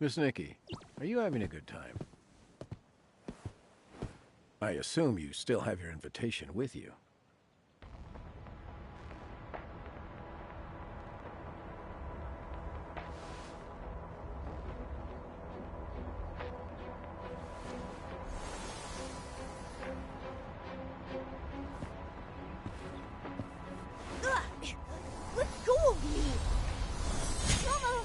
Miss Nikki, are you having a good time? I assume you still have your invitation with you. Let go of me! Mama!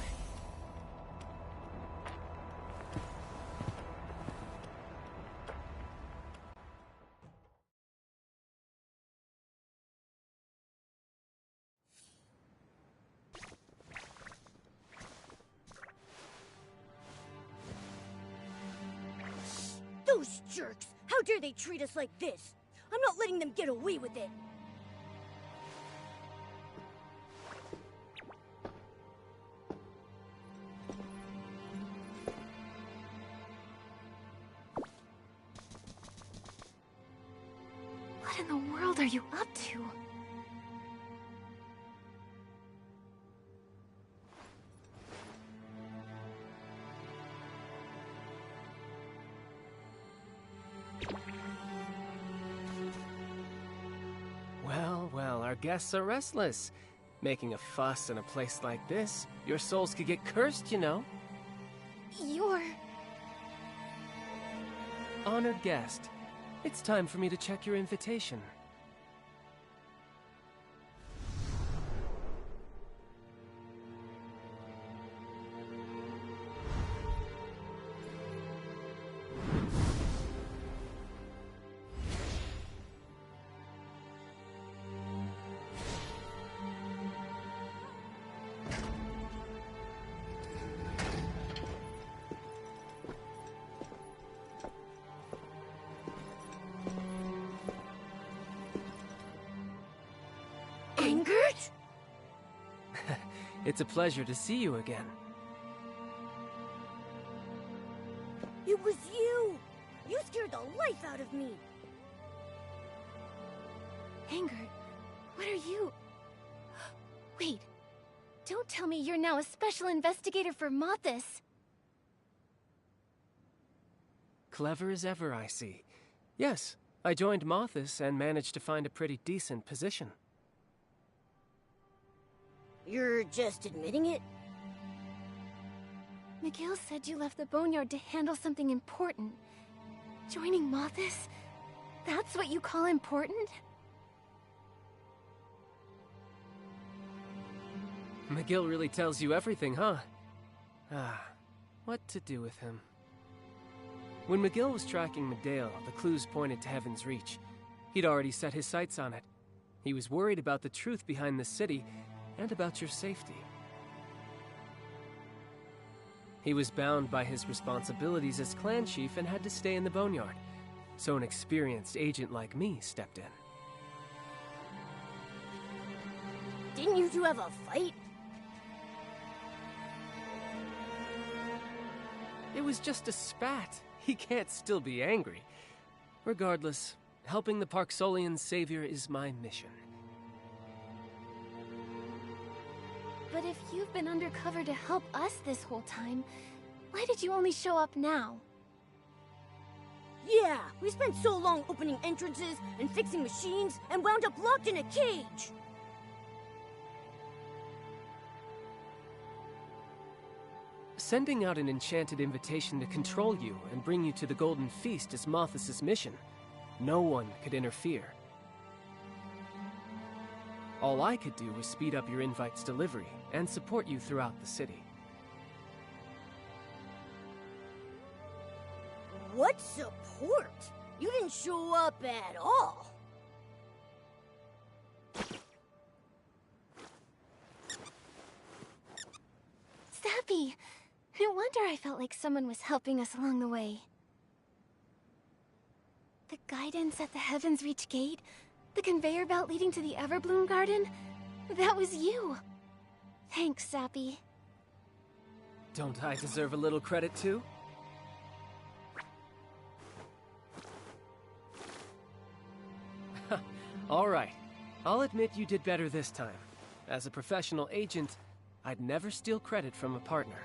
Those jerks! How dare they treat us like this? I'm not letting them get away with it! What in the world are you up to? Well, our guests are restless. Making a fuss in a place like this, your souls could get cursed, you know. You're... Honored guest, it's time for me to check your invitation. Ingrid? It's a pleasure to see you again. It was you! You scared the life out of me! Ingrid, what are you... Wait, don't tell me you're now a special investigator for Mothis. Clever as ever, I see. Yes, I joined Mothis and managed to find a pretty decent position. You're just admitting it? Miguel said you left the Boneyard to handle something important. Joining Mothis? That's what you call important? McGill really tells you everything, huh? What to do with him? When McGill was tracking Medale, the clues pointed to Heaven's Reach. He'd already set his sights on it. He was worried about the truth behind the city, and about your safety. He was bound by his responsibilities as clan chief and had to stay in the Boneyard, so an experienced agent like me stepped in. Didn't you two have a fight? It was just a spat. He can't still be angry. Regardless, helping the Parksolian savior is my mission. But if you've been undercover to help us this whole time, why did you only show up now? Yeah, we spent so long opening entrances and fixing machines and wound up locked in a cage! Sending out an enchanted invitation to control you and bring you to the Golden Feast is Mothis' mission. No one could interfere. All I could do was speed up your invite's delivery and support you throughout the city. What support? You didn't show up at all. Sappy! No wonder I felt like someone was helping us along the way. The guidance at the Heaven's Reach gate? The conveyor belt leading to the Everbloom Garden? That was you! Thanks, Sappy. Don't I deserve a little credit too? All right. I'll admit you did better this time. As a professional agent, I'd never steal credit from a partner.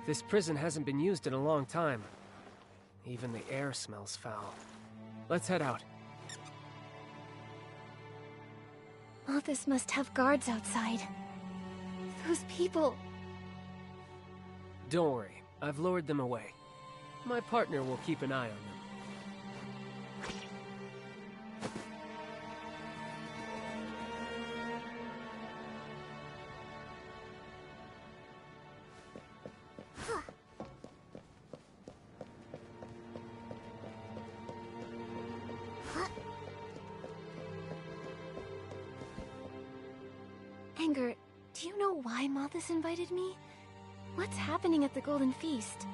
This prison hasn't been used in a long time. Even the air smells foul. Let's head out. Malthus must have guards outside. Those people... Don't worry, I've lured them away. My partner will keep an eye on them. Anger, do you know why Malthus invited me? What's happening at the Golden Feast?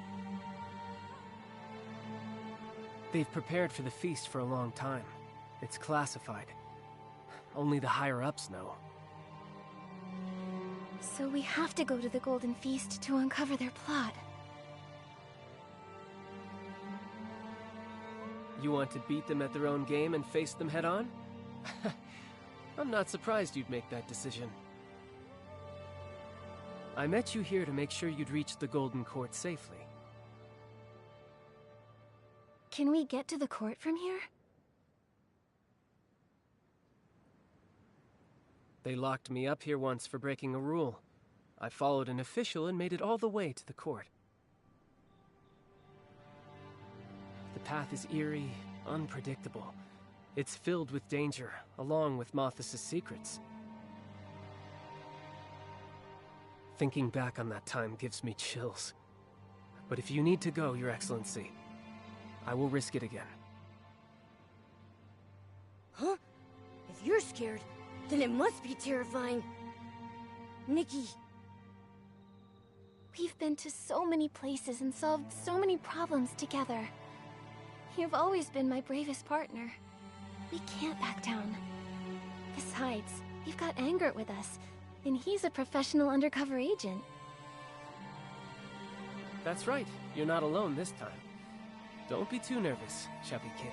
They've prepared for the feast for a long time. It's classified. Only the higher-ups know. So we have to go to the Golden Feast to uncover their plot. You want to beat them at their own game and face them head-on? I'm not surprised you'd make that decision. I met you here to make sure you'd reach the Golden Court safely. Can we get to the court from here? They locked me up here once for breaking a rule. I followed an official and made it all the way to the court. The path is eerie, unpredictable. It's filled with danger, along with Malthus' secrets. Thinking back on that time gives me chills. But if you need to go, Your Excellency, I will risk it again. Huh? If you're scared, then it must be terrifying. Nikki. We've been to so many places and solved so many problems together. You've always been my bravest partner. We can't back down. Besides, we've got Angert with us, and he's a professional undercover agent. That's right. You're not alone this time. Don't be too nervous, chubby kitty.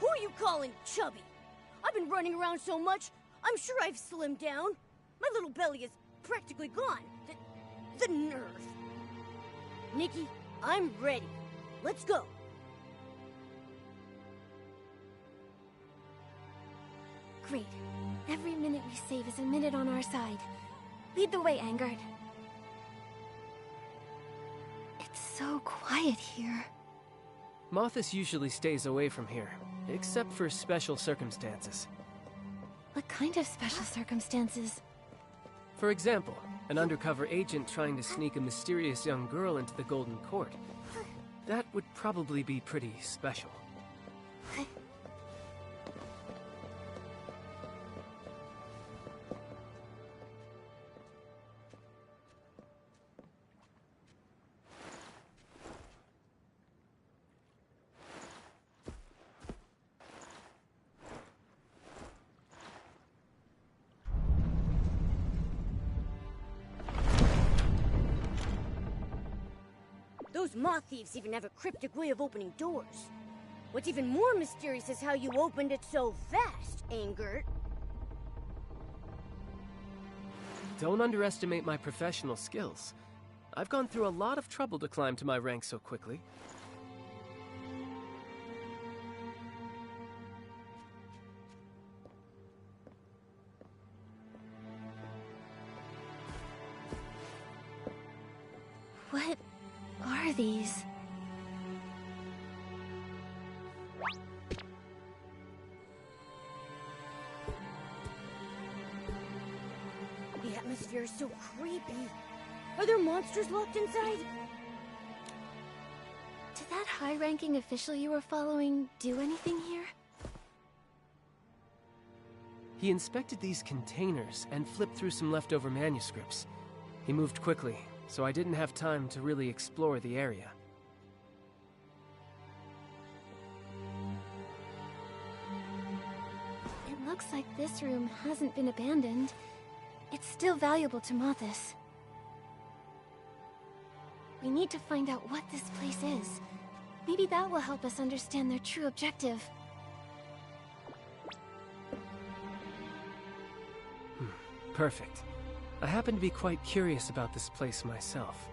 Who are you calling chubby? I've been running around so much, I'm sure I've slimmed down. My little belly is practically gone. The nerve. Nikki, I'm ready. Let's go. Great. Every minute we save is a minute on our side. Lead the way, Angert. It's so quiet here. Malthus usually stays away from here, except for special circumstances. What kind of special circumstances? For example, an undercover agent trying to sneak a mysterious young girl into the Golden Court. That would probably be pretty special. Those moth thieves even have a cryptic way of opening doors. What's even more mysterious is how you opened it so fast, Angert. Don't underestimate my professional skills. I've gone through a lot of trouble to climb to my rank so quickly. What are these? The atmosphere is so creepy. Are there monsters locked inside? Did that high-ranking official you were following do anything here? He inspected these containers and flipped through some leftover manuscripts. He moved quickly, so I didn't have time to really explore the area. It looks like this room hasn't been abandoned. It's still valuable to Malthus. We need to find out what this place is. Maybe that will help us understand their true objective. Perfect. I happen to be quite curious about this place myself.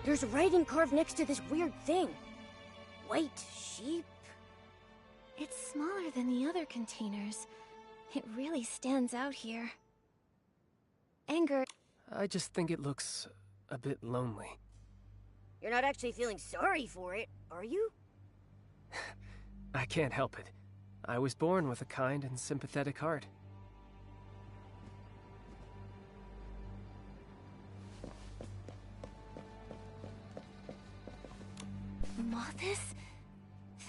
There's writing carved next to this weird thing. White sheep? It's smaller than the other containers. It really stands out here. Anger. I just think it looks a bit lonely. You're not actually feeling sorry for it, are you? I can't help it. I was born with a kind and sympathetic heart. Mothis?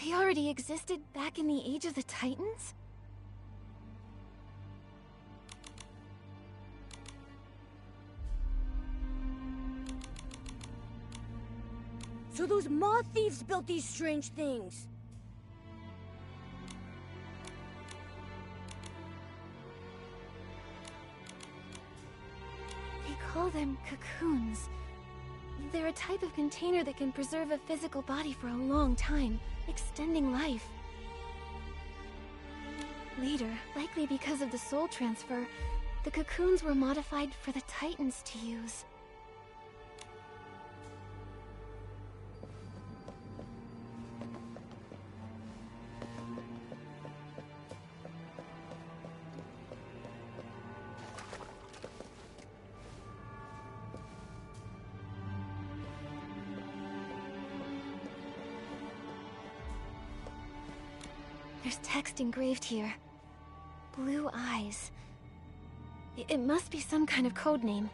They already existed back in the Age of the Titans? So those moth thieves built these strange things. They call them cocoons. They're a type of container that can preserve a physical body for a long time, extending life. Later, likely because of the soul transfer, the cocoons were modified for the Titans to use. There's text engraved here. Blue eyes. It must be some kind of code name.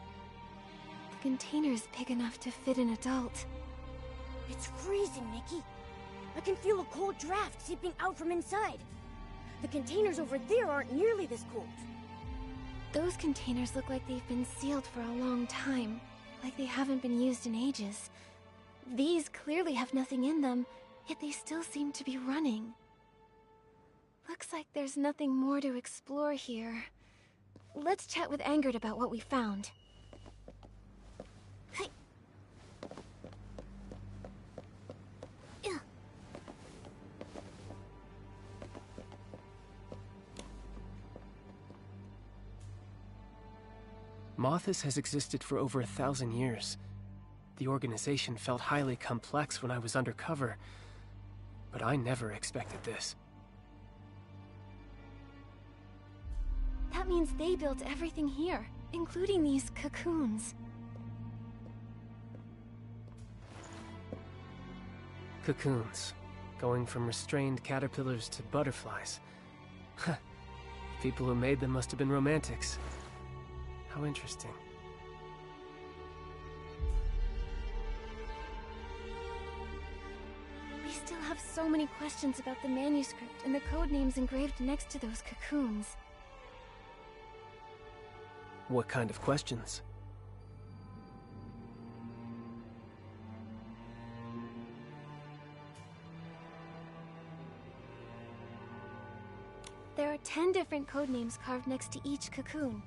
The container's big enough to fit an adult. It's freezing, Nikki. I can feel a cold draft seeping out from inside. The containers over there aren't nearly this cold. Those containers look like they've been sealed for a long time, like they haven't been used in ages. These clearly have nothing in them, yet they still seem to be running. Looks like there's nothing more to explore here. Let's chat with Angered about what we found. Hey. Mothis has existed for over 1,000 years. The organization felt highly complex when I was undercover, but I never expected this. That means they built everything here, including these cocoons. Cocoons. Going from restrained caterpillars to butterflies. Huh. People who made them must have been romantics. How interesting. We still have so many questions about the manuscript and the code names engraved next to those cocoons. What kind of questions? There are 10 different code names carved next to each cocoon.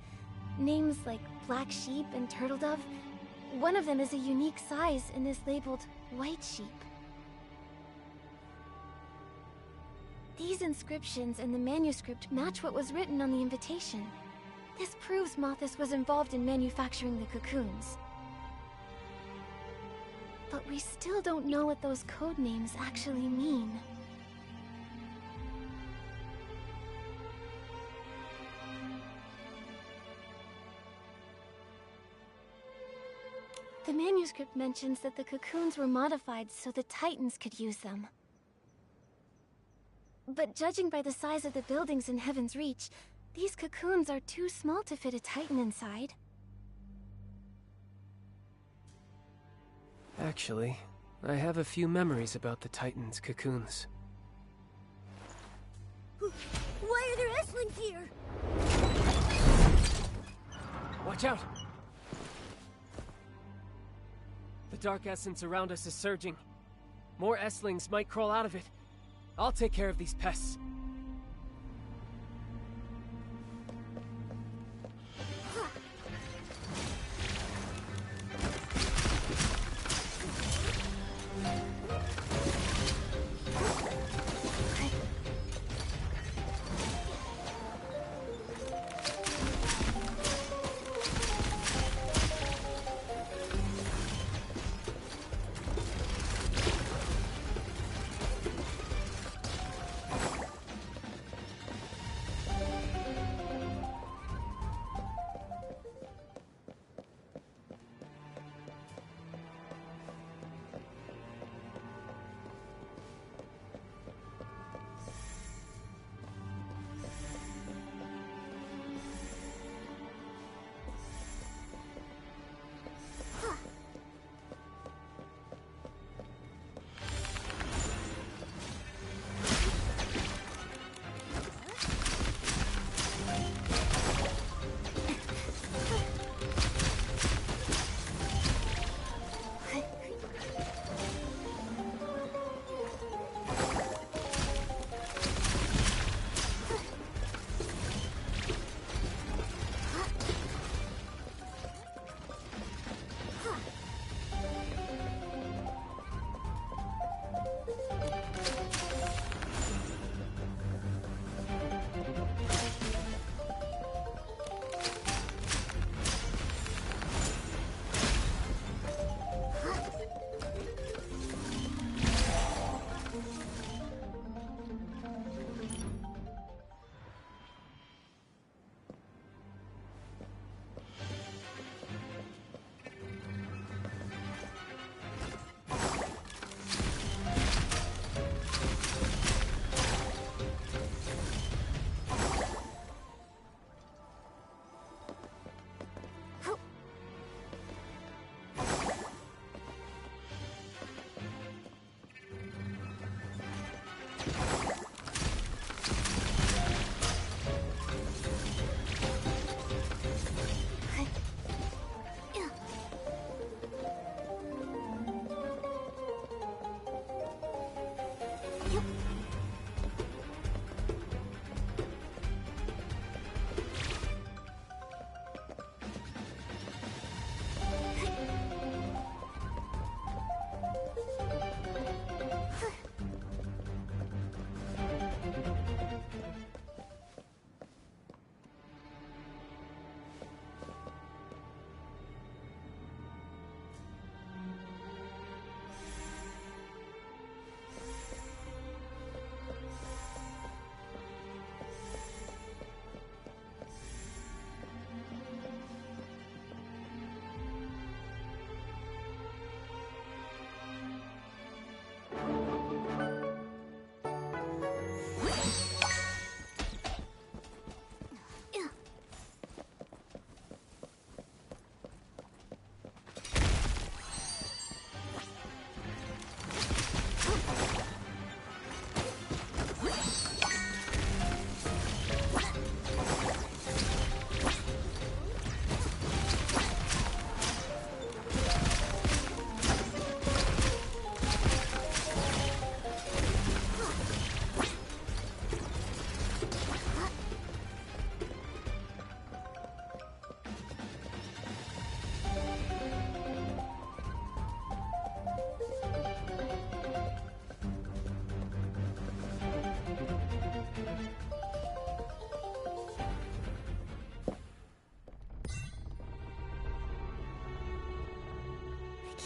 Names like Black Sheep and Turtle Dove. One of them is a unique size and is labeled White Sheep. These inscriptions and the manuscript match what was written on the invitation. This proves Mothis was involved in manufacturing the cocoons. But we still don't know what those code names actually mean. The manuscript mentions that the cocoons were modified so the Titans could use them. But judging by the size of the buildings in Heaven's Reach, these cocoons are too small to fit a Titan inside. Actually, I have a few memories about the Titans' cocoons. Why are there Esslings here? Watch out! The dark essence around us is surging. More Esslings might crawl out of it. I'll take care of these pests.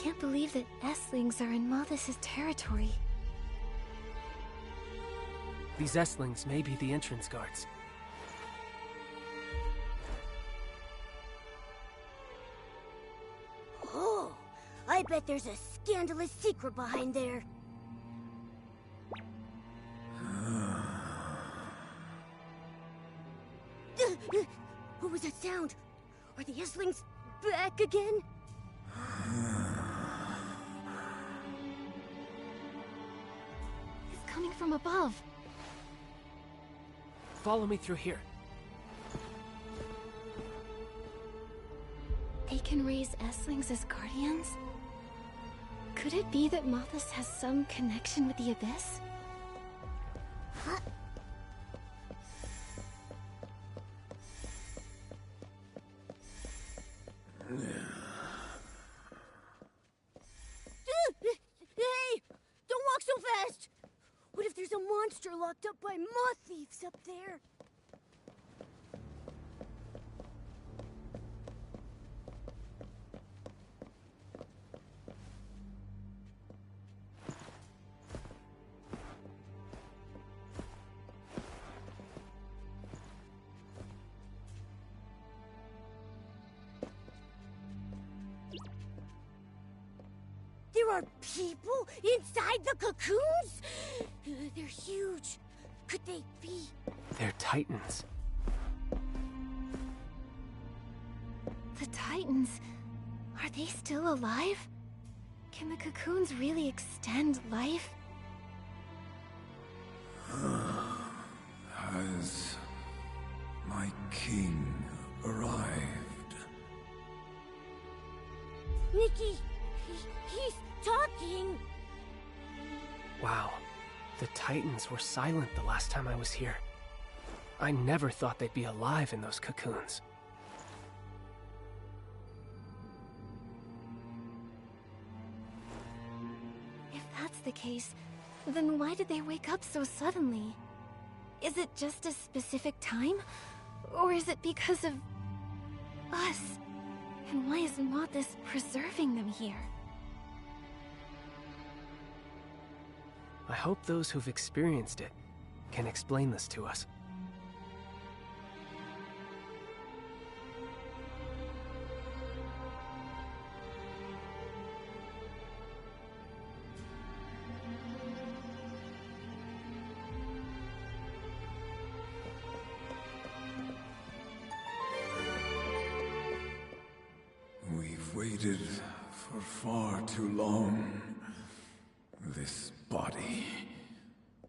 can't believe that Esslings are in Mothis' territory. These Esslings may be the entrance guards. Oh, I bet there's a scandalous secret behind there. What was that sound? Are the Esslings back again? It's coming from above. Follow me through here. They can raise Esslings as guardians? Could it be that Mothis has some connection with the Abyss? Huh? Hey! Don't walk so fast! What if there's a monster locked up by moth thieves up there? There are people inside the cocoons? They're huge. Could they be? They're Titans. The Titans? Are they still alive? Can the cocoons really extend life? Has my king arrived? Nikki, he's talking. Wow. The Titans were silent the last time I was here. I never thought they'd be alive in those cocoons. If that's the case, then why did they wake up so suddenly? Is it just a specific time? Or is it because of us? And why is Mothis preserving them here? I hope those who've experienced it can explain this to us. We've waited for far too long. This body,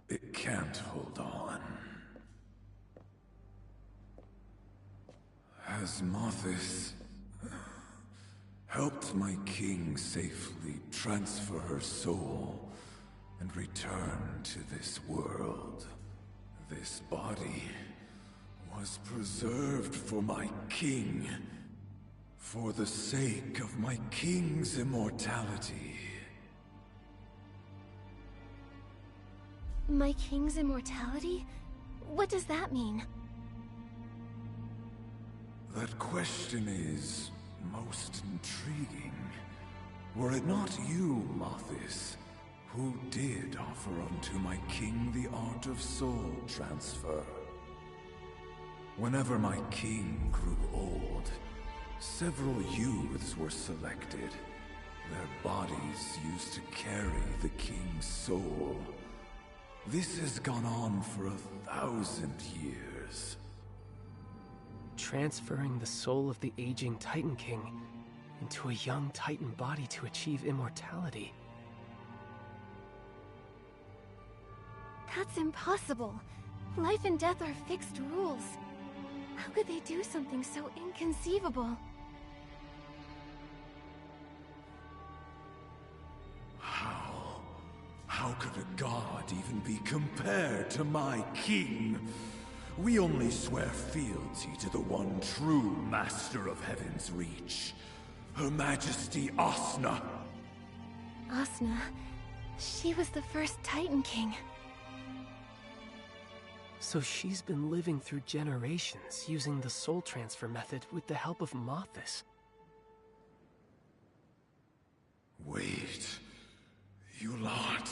it can't hold on. Has Mothis helped my king safely transfer her soul and return to this world? This body was preserved for my king, for the sake of my king's immortality. My king's immortality? What does that mean? That question is most intriguing. Were it not you, Mothis, who did offer unto my king the art of soul transfer? Whenever my king grew old, several youths were selected. Their bodies used to carry the king's soul. This has gone on for 1,000 years. Transferring the soul of the aging Titan King into a young Titan body to achieve immortality. That's impossible. Life and death are fixed rules. How could they do something so inconceivable? How could a god even be compared to my king? We only swear fealty to the one true master of Heaven's Reach, Her Majesty Asna. Asna, she was the first Titan King. So she's been living through generations using the soul transfer method with the help of Mothis. Wait. You lot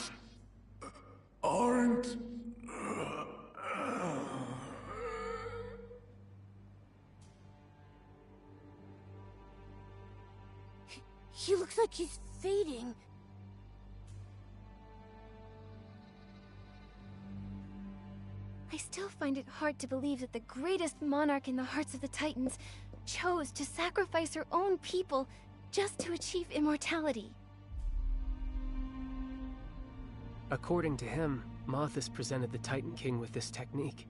aren't... He looks like he's fading. I still find it hard to believe that the greatest monarch in the hearts of the Titans chose to sacrifice her own people just to achieve immortality. According to him, Mothis presented the Titan King with this technique.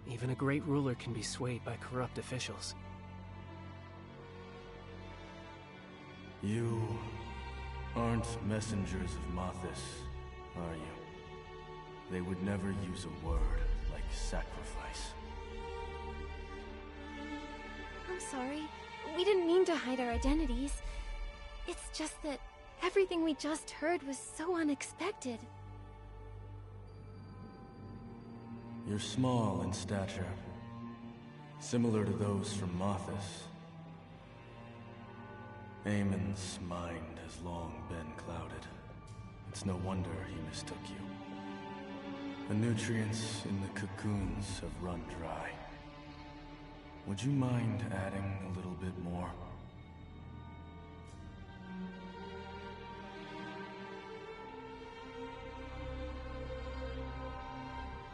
Even a great ruler can be swayed by corrupt officials. You aren't messengers of Mothis, are you? They would never use a word like sacrifice. I'm sorry. We didn't mean to hide our identities. It's just that everything we just heard was so unexpected. You're small in stature, similar to those from Mothis. Aemon's mind has long been clouded. It's no wonder he mistook you. The nutrients in the cocoons have run dry. Would you mind adding a little bit more?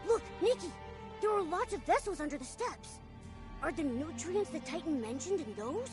Look, Nikki! There are lots of vessels under the steps. Are the nutrients the Titan mentioned in those?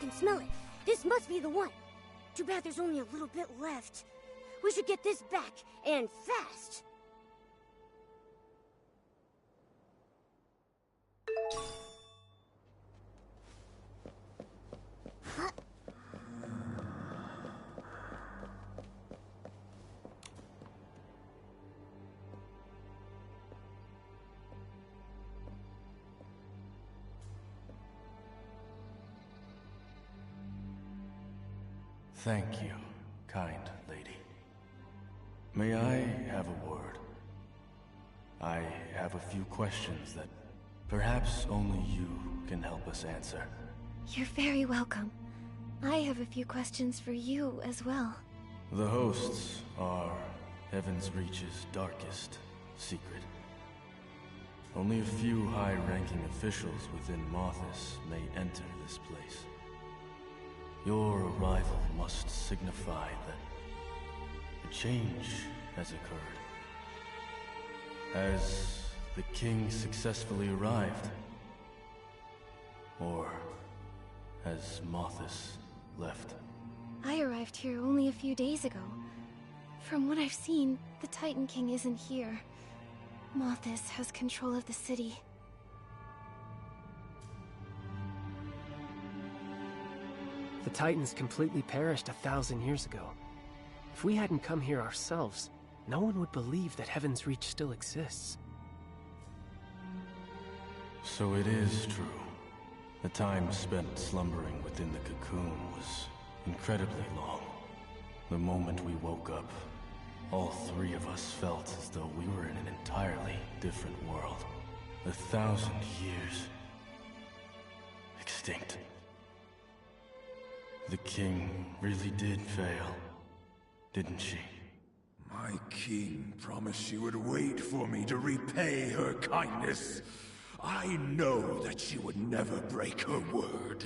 can smell it. This must be the one. Too bad there's only a little bit left. We should get this back, and fast. Thank you, kind lady. May I have a word? I have a few questions that perhaps only you can help us answer. You're very welcome. I have a few questions for you as well. The hosts are Heaven's Reach's darkest secret. Only a few high-ranking officials within Mothis may enter this place. Your arrival must signify that a change has occurred. Has the king successfully arrived? Or has Mothis left? I arrived here only a few days ago. From what I've seen, the Titan King isn't here. Mothis has control of the city. The Titans completely perished 1,000 years ago. If we hadn't come here ourselves, no one would believe that Heaven's Reach still exists. So it is true. The time spent slumbering within the cocoon was incredibly long. The moment we woke up, all three of us felt as though we were in an entirely different world. 1,000 years. Extinct. The king really did fail, didn't she? My king promised she would wait for me to repay her kindness. I know that she would never break her word.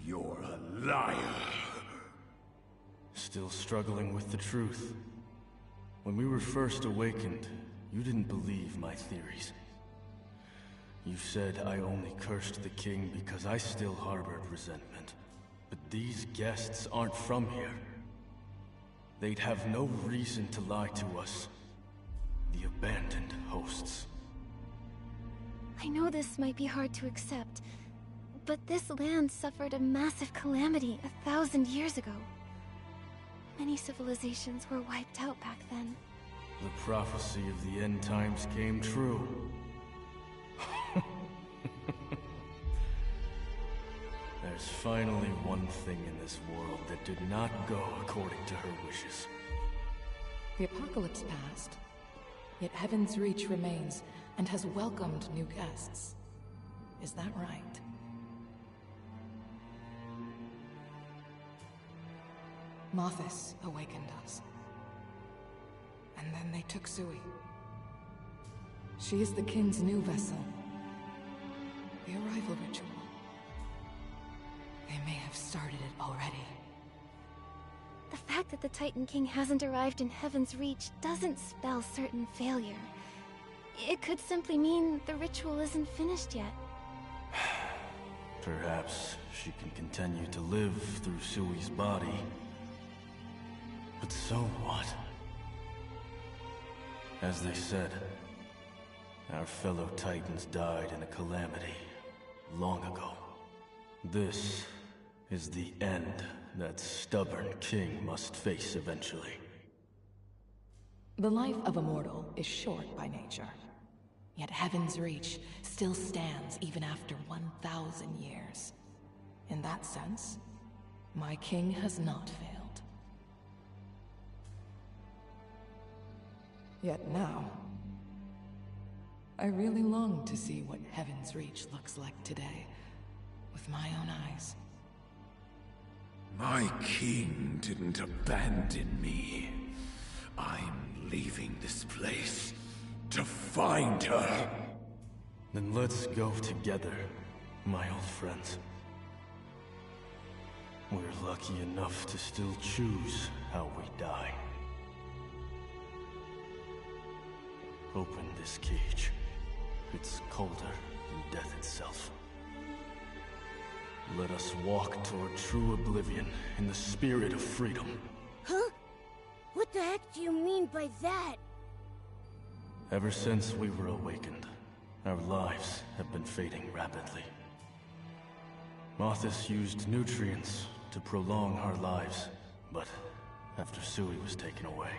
You're a liar. Still struggling with the truth. When we were first awakened, you didn't believe my theories. You said I only cursed the king because I still harbored resentment. But these guests aren't from here. They'd have no reason to lie to us. The abandoned hosts. I know this might be hard to accept, but this land suffered a massive calamity 1,000 years ago. Many civilizations were wiped out back then. The prophecy of the end times came true. There's finally one thing in this world that did not go according to her wishes. The apocalypse passed, yet Heaven's Reach remains and has welcomed new guests. Is that right? Mothis awakened us. And then they took Sui. She is the Kin's new vessel. The arrival ritual. They may have started it already. The fact that the Titan King hasn't arrived in Heaven's Reach doesn't spell certain failure. It could simply mean the ritual isn't finished yet. Perhaps she can continue to live through Sui's body. But so what? As they said, our fellow Titans died in a calamity long ago. This is the end that stubborn king must face eventually. The life of a mortal is short by nature. Yet Heaven's Reach still stands even after 1,000 years. In that sense, my king has not failed. Yet now, I really long to see what Heaven's Reach looks like today, with my own eyes. My king didn't abandon me. I'm leaving this place to find her. Then let's go together, my old friends. We're lucky enough to still choose how we die. Open this cage. It's colder than death itself. Let us walk toward true oblivion in the spirit of freedom. Huh? What the heck do you mean by that? Ever since we were awakened, our lives have been fading rapidly. Mothis used nutrients to prolong our lives, but after Sui was taken away,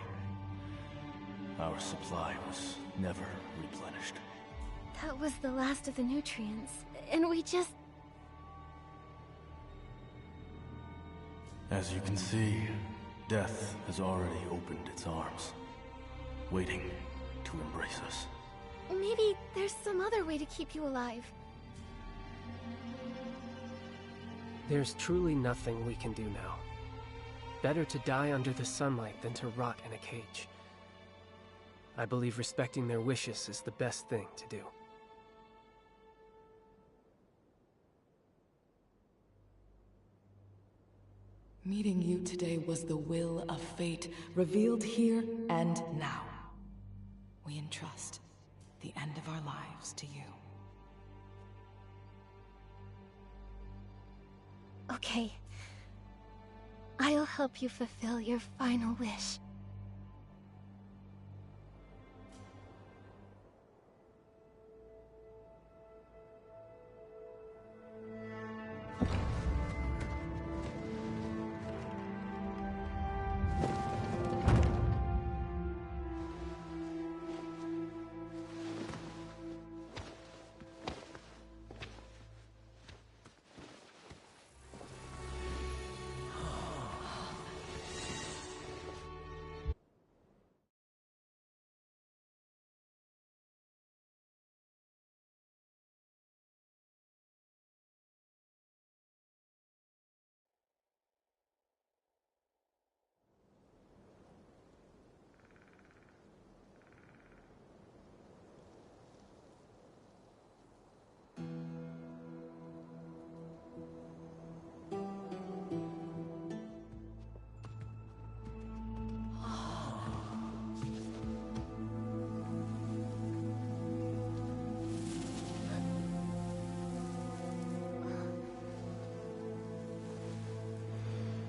our supply was never replenished. That was the last of the nutrients, and we just... As you can see, death has already opened its arms, waiting to embrace us. Maybe there's some other way to keep you alive. There's truly nothing we can do now. Better to die under the sunlight than to rot in a cage. I believe respecting their wishes is the best thing to do. Meeting you today was the will of fate, revealed here and now. We entrust the end of our lives to you. Okay. I'll help you fulfill your final wish.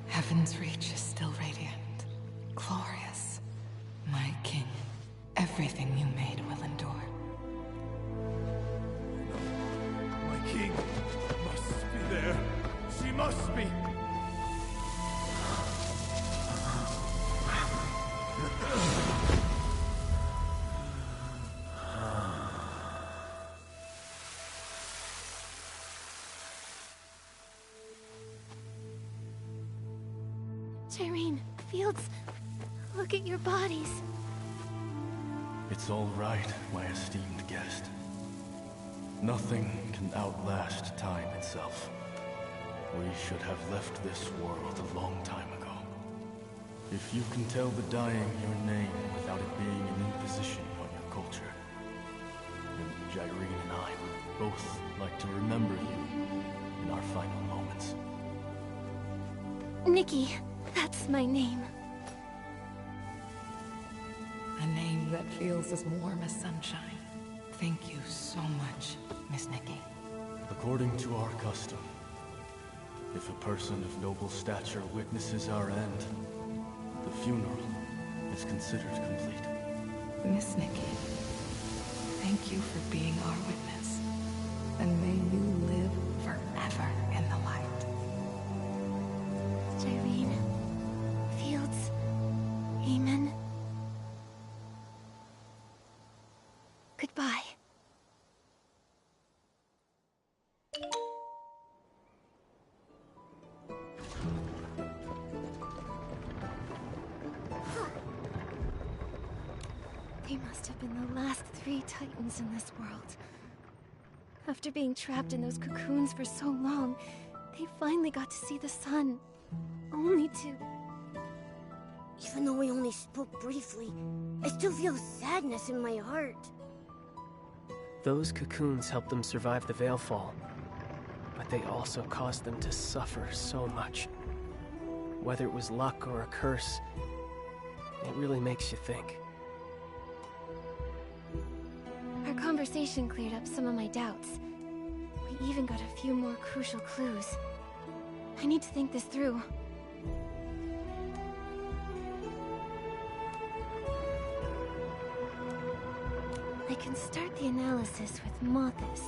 Heaven's reach is still radiant, glorious. My king, everything you made will endure. My king must be there. She must be. Irene, Fields, look at your bodies. It's all right, my esteemed guest. Nothing can outlast time itself. We should have left this world a long time ago. If you can tell the dying your name without it being an imposition on your culture, then Irene and I would both like to remember you in our final moments. Nikki, that's my name. A name that feels as warm as sunshine. Thank you so much, Miss Nikki. According to our custom, if a person of noble stature witnesses our end, the funeral is considered complete. Miss Nikki, thank you for being our witness. And may you live forever in the light. Irene, Fields, Amen. Goodbye. They must have been the last 3 Titans in this world. After being trapped in those cocoons for so long, they finally got to see the sun. Only to... Even though we only spoke briefly, I still feel sadness in my heart. Those cocoons helped them survive the Veilfall, but they also caused them to suffer so much. Whether it was luck or a curse, it really makes you think. Our conversation cleared up some of my doubts. We even got a few more crucial clues. I need to think this through. I can start the analysis with Mothis.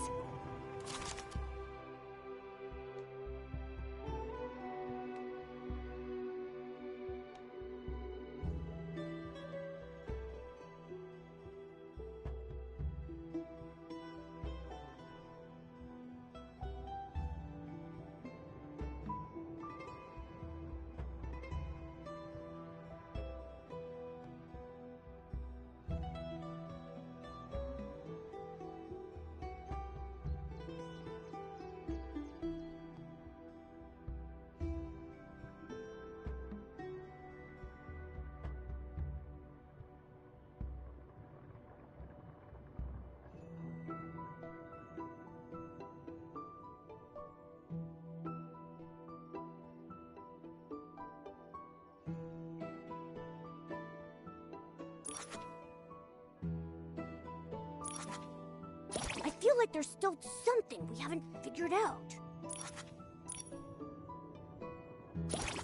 I feel like there's still something we haven't figured out.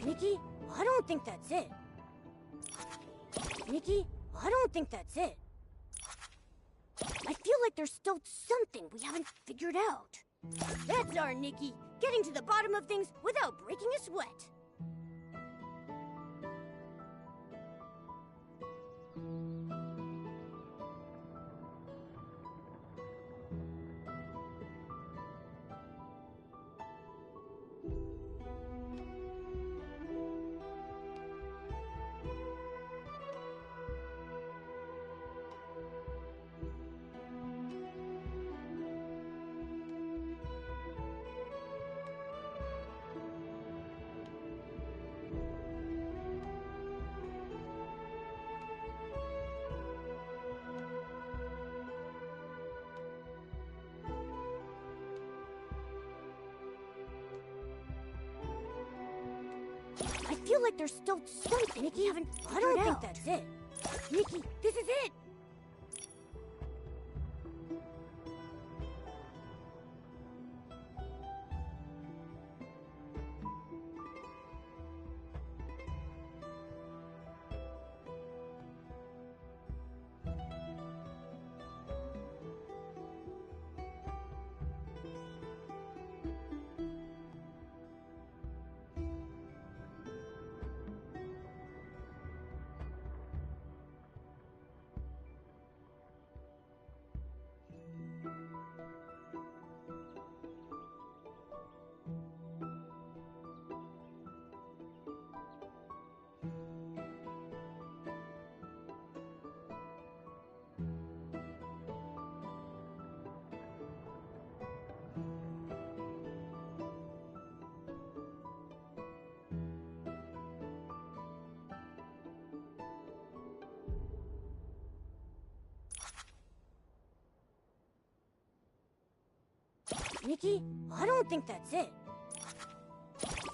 Nikki, I don't think that's it. Nikki, I don't think that's it. I feel like there's still something we haven't figured out. That's our Nikki, getting to the bottom of things without breaking a sweat. I feel like there's still something Nikki haven't figured out. I don't think that's it. Nikki, this is it! Nikki, I don't think that's it.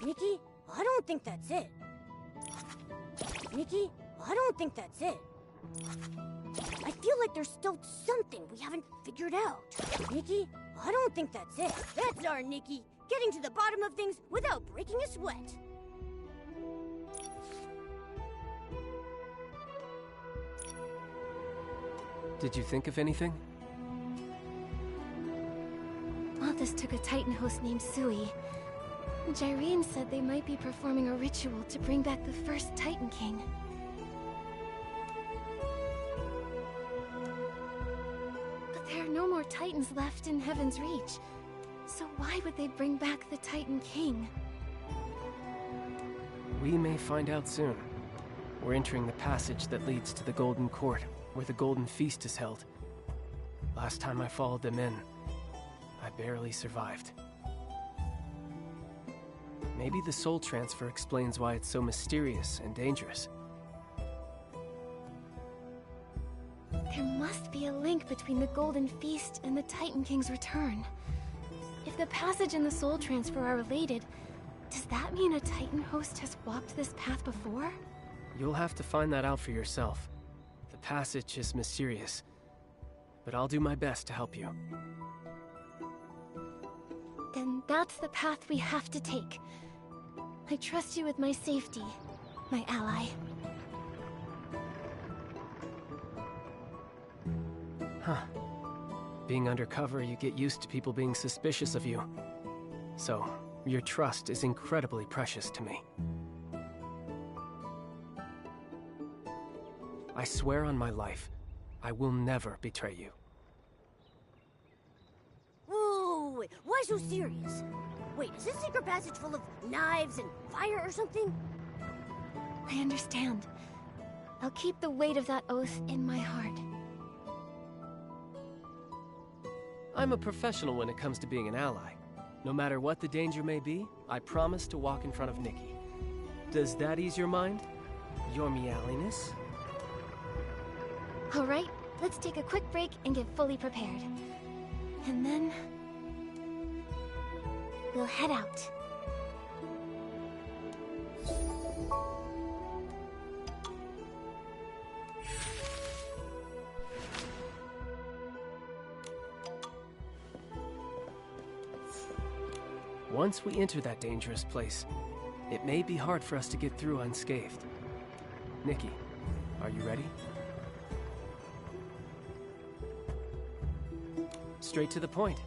Nikki, I don't think that's it. Nikki, I don't think that's it. I feel like there's still something we haven't figured out. Nikki, I don't think that's it. That's our Nikki, getting to the bottom of things without breaking a sweat. Did you think of anything? Mothis took a Titan host named Sui. Jyrene said they might be performing a ritual to bring back the first Titan King. But there are no more Titans left in Heaven's Reach. So why would they bring back the Titan King? We may find out soon. We're entering the passage that leads to the Golden Court, where the Golden Feast is held. Last time I followed them in, I barely survived. Maybe the soul transfer explains why it's so mysterious and dangerous. There must be a link between the Golden Feast and the Titan King's return. If the passage and the soul transfer are related, does that mean a Titan host has walked this path before? You'll have to find that out for yourself. The passage is mysterious, but I'll do my best to help you. Then that's the path we have to take. I trust you with my safety, my ally. Huh. Being undercover, you get used to people being suspicious of you. So, your trust is incredibly precious to me. I swear on my life, I will never betray you. Whoa, wait, why so serious? Wait, is this secret passage full of knives and fire or something? I understand. I'll keep the weight of that oath in my heart. I'm a professional when it comes to being an ally. No matter what the danger may be, I promise to walk in front of Nikki. Does that ease your mind? Your meowiness? All right, let's take a quick break and get fully prepared. And then... we'll head out. Once we enter that dangerous place, it may be hard for us to get through unscathed. Nikki, are you ready? Straight to the point.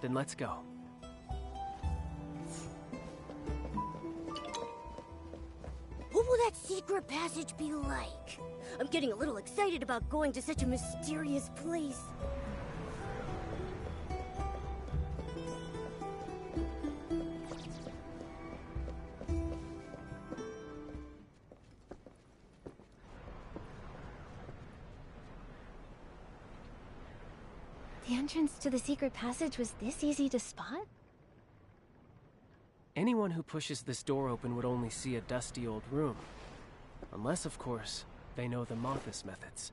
Then let's go. What will that secret passage be like? I'm getting a little excited about going to such a mysterious place. The entrance to the secret passage was this easy to spot? Anyone who pushes this door open would only see a dusty old room. Unless, of course, they know the Mothis methods.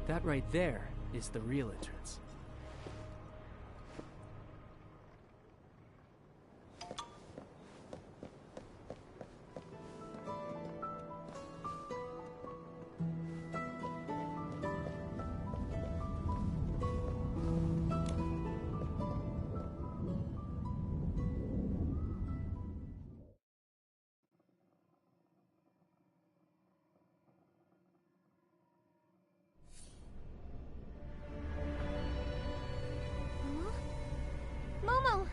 That right there is the real entrance. Momo!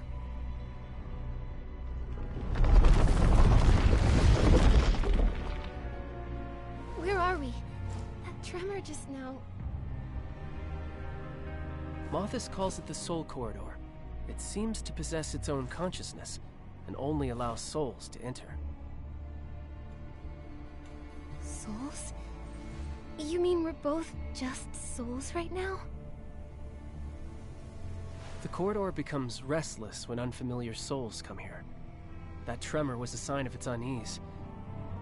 Where are we? That tremor just now... Mothis calls it the Soul Corridor. It seems to possess its own consciousness, and only allows souls to enter. Souls? You mean we're both just souls right now? The corridor becomes restless when unfamiliar souls come here. That tremor was a sign of its unease.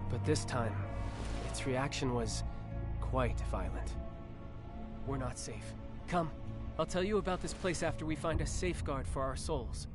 But this time, its reaction was quite violent. We're not safe. Come, I'll tell you about this place after we find a safeguard for our souls.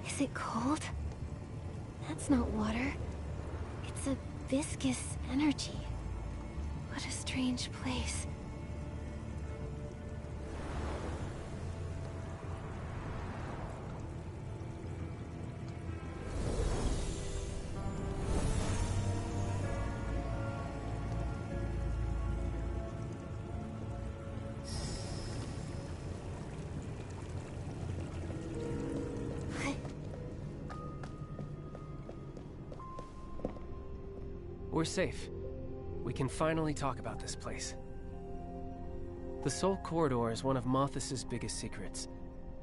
Is it cold? That's not water. It's a viscous energy. What a strange place. we're safe. We can finally talk about this place. The Soul Corridor is one of Mothis' biggest secrets.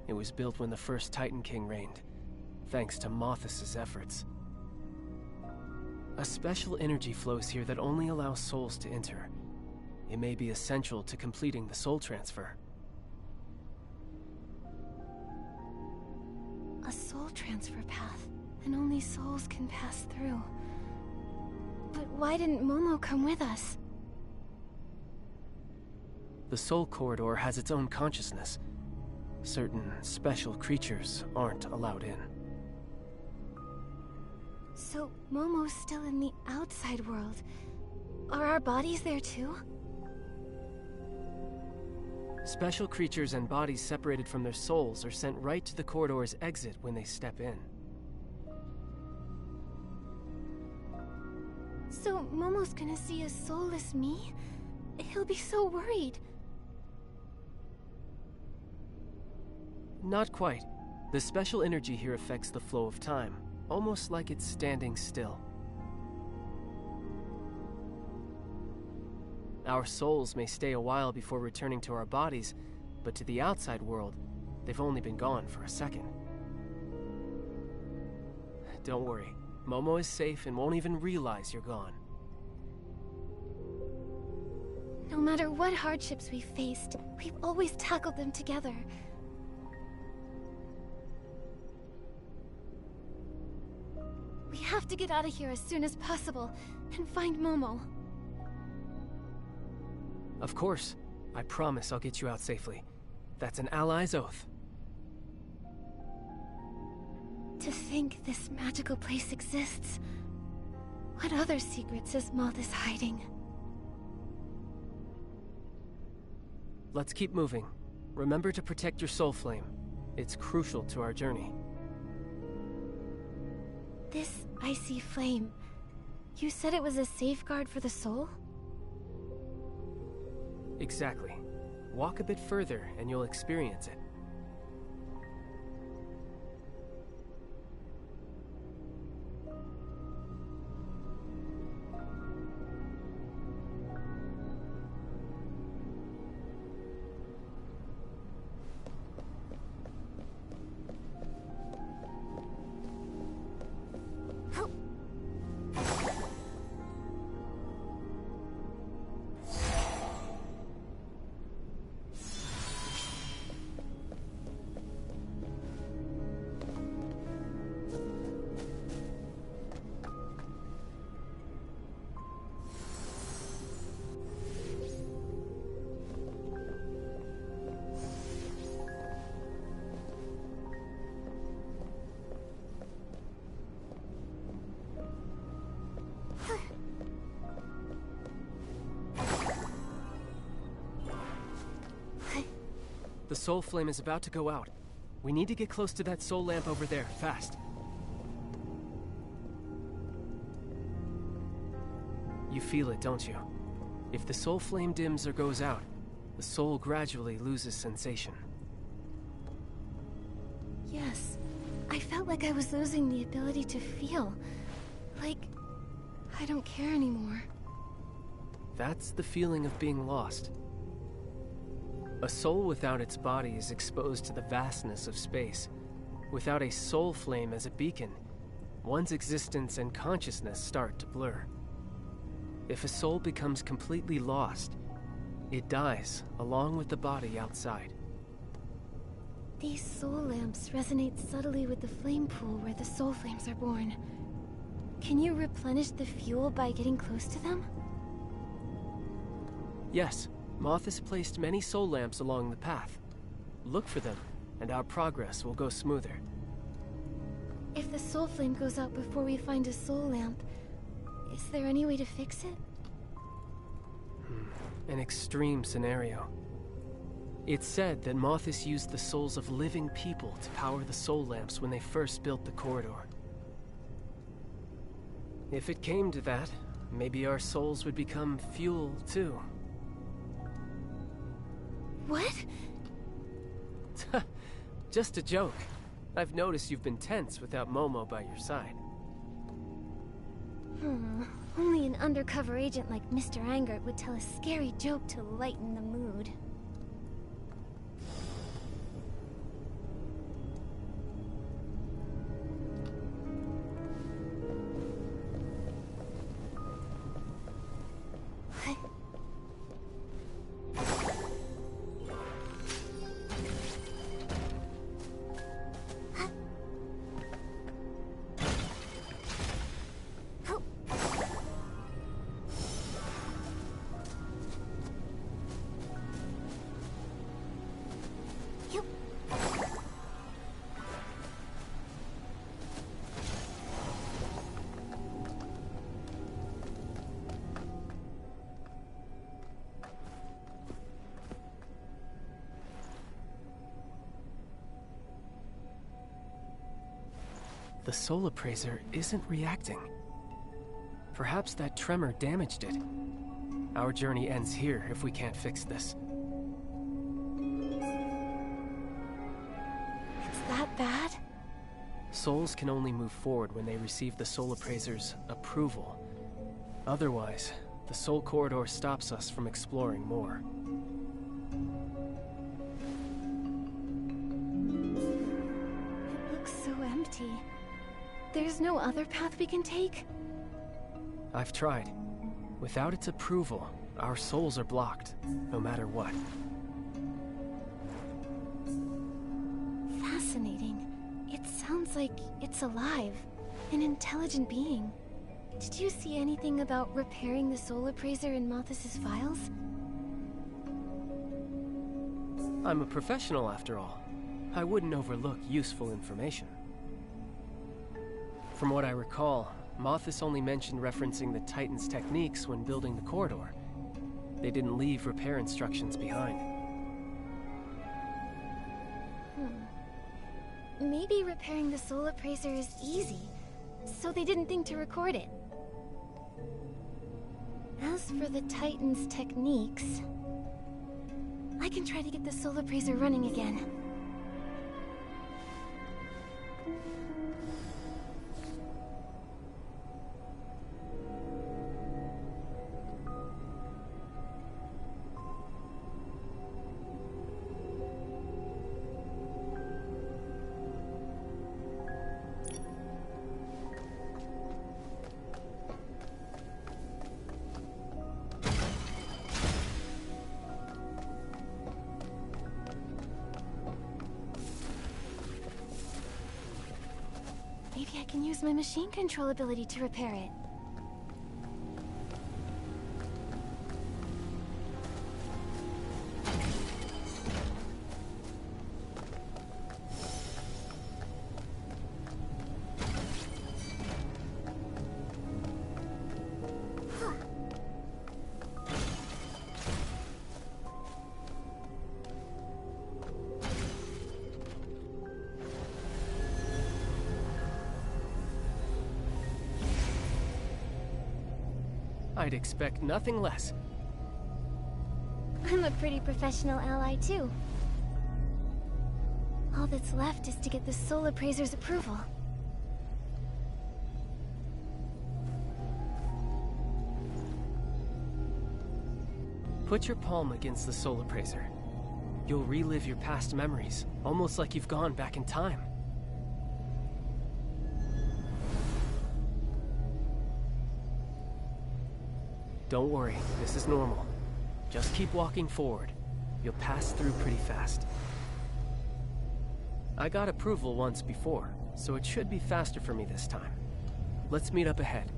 It was built when the first Titan King reigned, thanks to Mothis' efforts. A special energy flows here that only allows souls to enter. It may be essential to completing the soul transfer. A soul transfer path, and only souls can pass through. But why didn't Momo come with us? The Soul Corridor has its own consciousness. Certain special creatures aren't allowed in. So Momo's still in the outside world. Are our bodies there too? Special creatures and bodies separated from their souls are sent right to the corridor's exit when they step in. So Momo's gonna see a soulless me? He'll be so worried. Not quite. The special energy here affects the flow of time, almost like it's standing still. Our souls may stay a while before returning to our bodies, but to the outside world, they've only been gone for a second. Don't worry, Momo is safe and won't even realize you're gone. No matter what hardships we've faced, we've always tackled them together. We have to get out of here as soon as possible and find Momo. Of course. I promise I'll get you out safely. That's an ally's oath. To think this magical place exists. What other secrets is Mothis hiding? Let's keep moving. Remember to protect your soul flame. It's crucial to our journey. This icy flame, you said it was a safeguard for the soul? Exactly. Walk a bit further and you'll experience it. The soul flame is about to go out. We need to get close to that soul lamp over there, fast. You feel it, don't you? If the soul flame dims or goes out, the soul gradually loses sensation. Yes. I felt like I was losing the ability to feel. Like, I don't care anymore. That's the feeling of being lost. A soul without its body is exposed to the vastness of space. Without a soul flame as a beacon, one's existence and consciousness start to blur. If a soul becomes completely lost, it dies along with the body outside. These soul lamps resonate subtly with the flame pool where the soul flames are born. Can you replenish the fuel by getting close to them? Yes. Mothis placed many soul lamps along the path. Look for them, and our progress will go smoother. If the soul flame goes out before we find a soul lamp, is there any way to fix it? An extreme scenario. It's said that Mothis used the souls of living people to power the soul lamps when they first built the corridor. If it came to that, maybe our souls would become fuel, too. What? Just a joke. I've noticed you've been tense without Momo by your side. Only an undercover agent like Mr. Angert would tell a scary joke to lighten the mood. The soul appraiser isn't reacting. Perhaps that tremor damaged it. Our journey ends here if we can't fix this. It's that bad? Souls can only move forward when they receive the soul appraiser's approval. Otherwise, the soul corridor stops us from exploring more. It looks so empty. There's no other path we can take? I've tried. Without its approval, our souls are blocked, no matter what. Fascinating. It sounds like it's alive. An intelligent being. Did you see anything about repairing the soul appraiser in Mothis' files? I'm a professional after all. I wouldn't overlook useful information. From what I recall, Mothis only mentioned referencing the Titan's techniques when building the corridor. They didn't leave repair instructions behind. Maybe repairing the soul appraiser is easy, so they didn't think to record it. As for the Titan's techniques, I can try to get the soul appraiser running again. Maybe I can use my machine control ability to repair it. I'd expect nothing less. I'm a pretty professional ally, too. All that's left is to get the soul appraiser's approval. Put your palm against the soul appraiser. You'll relive your past memories, almost like you've gone back in time. Don't worry, this is normal. Just keep walking forward. You'll pass through pretty fast. I got approval once before, so it should be faster for me this time. Let's meet up ahead.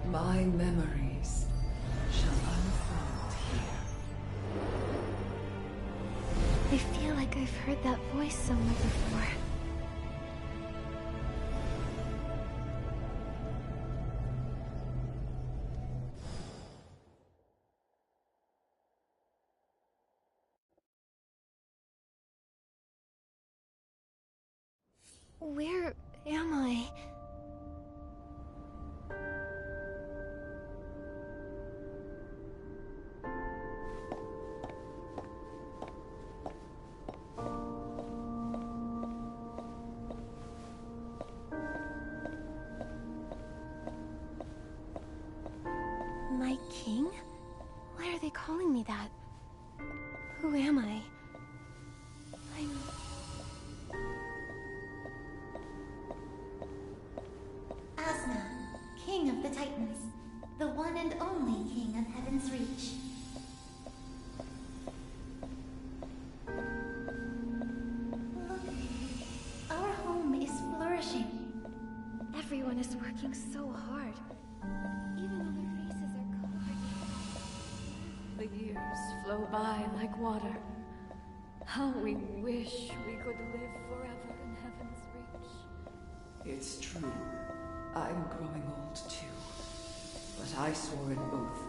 My memories shall unfold here. I feel like I've heard that voice somewhere before. Where am I? My king? Why are they calling me that? Who am I? I'm... Asna, King of the Titans. The one and only King of Heaven's Reach. Look, our home is flourishing. Everyone is working so hard. Even though their faces are covered. The years flow by like water. How we wish we could live forever in Heaven's Reach. It's true. I'm growing old too. But I swore an oath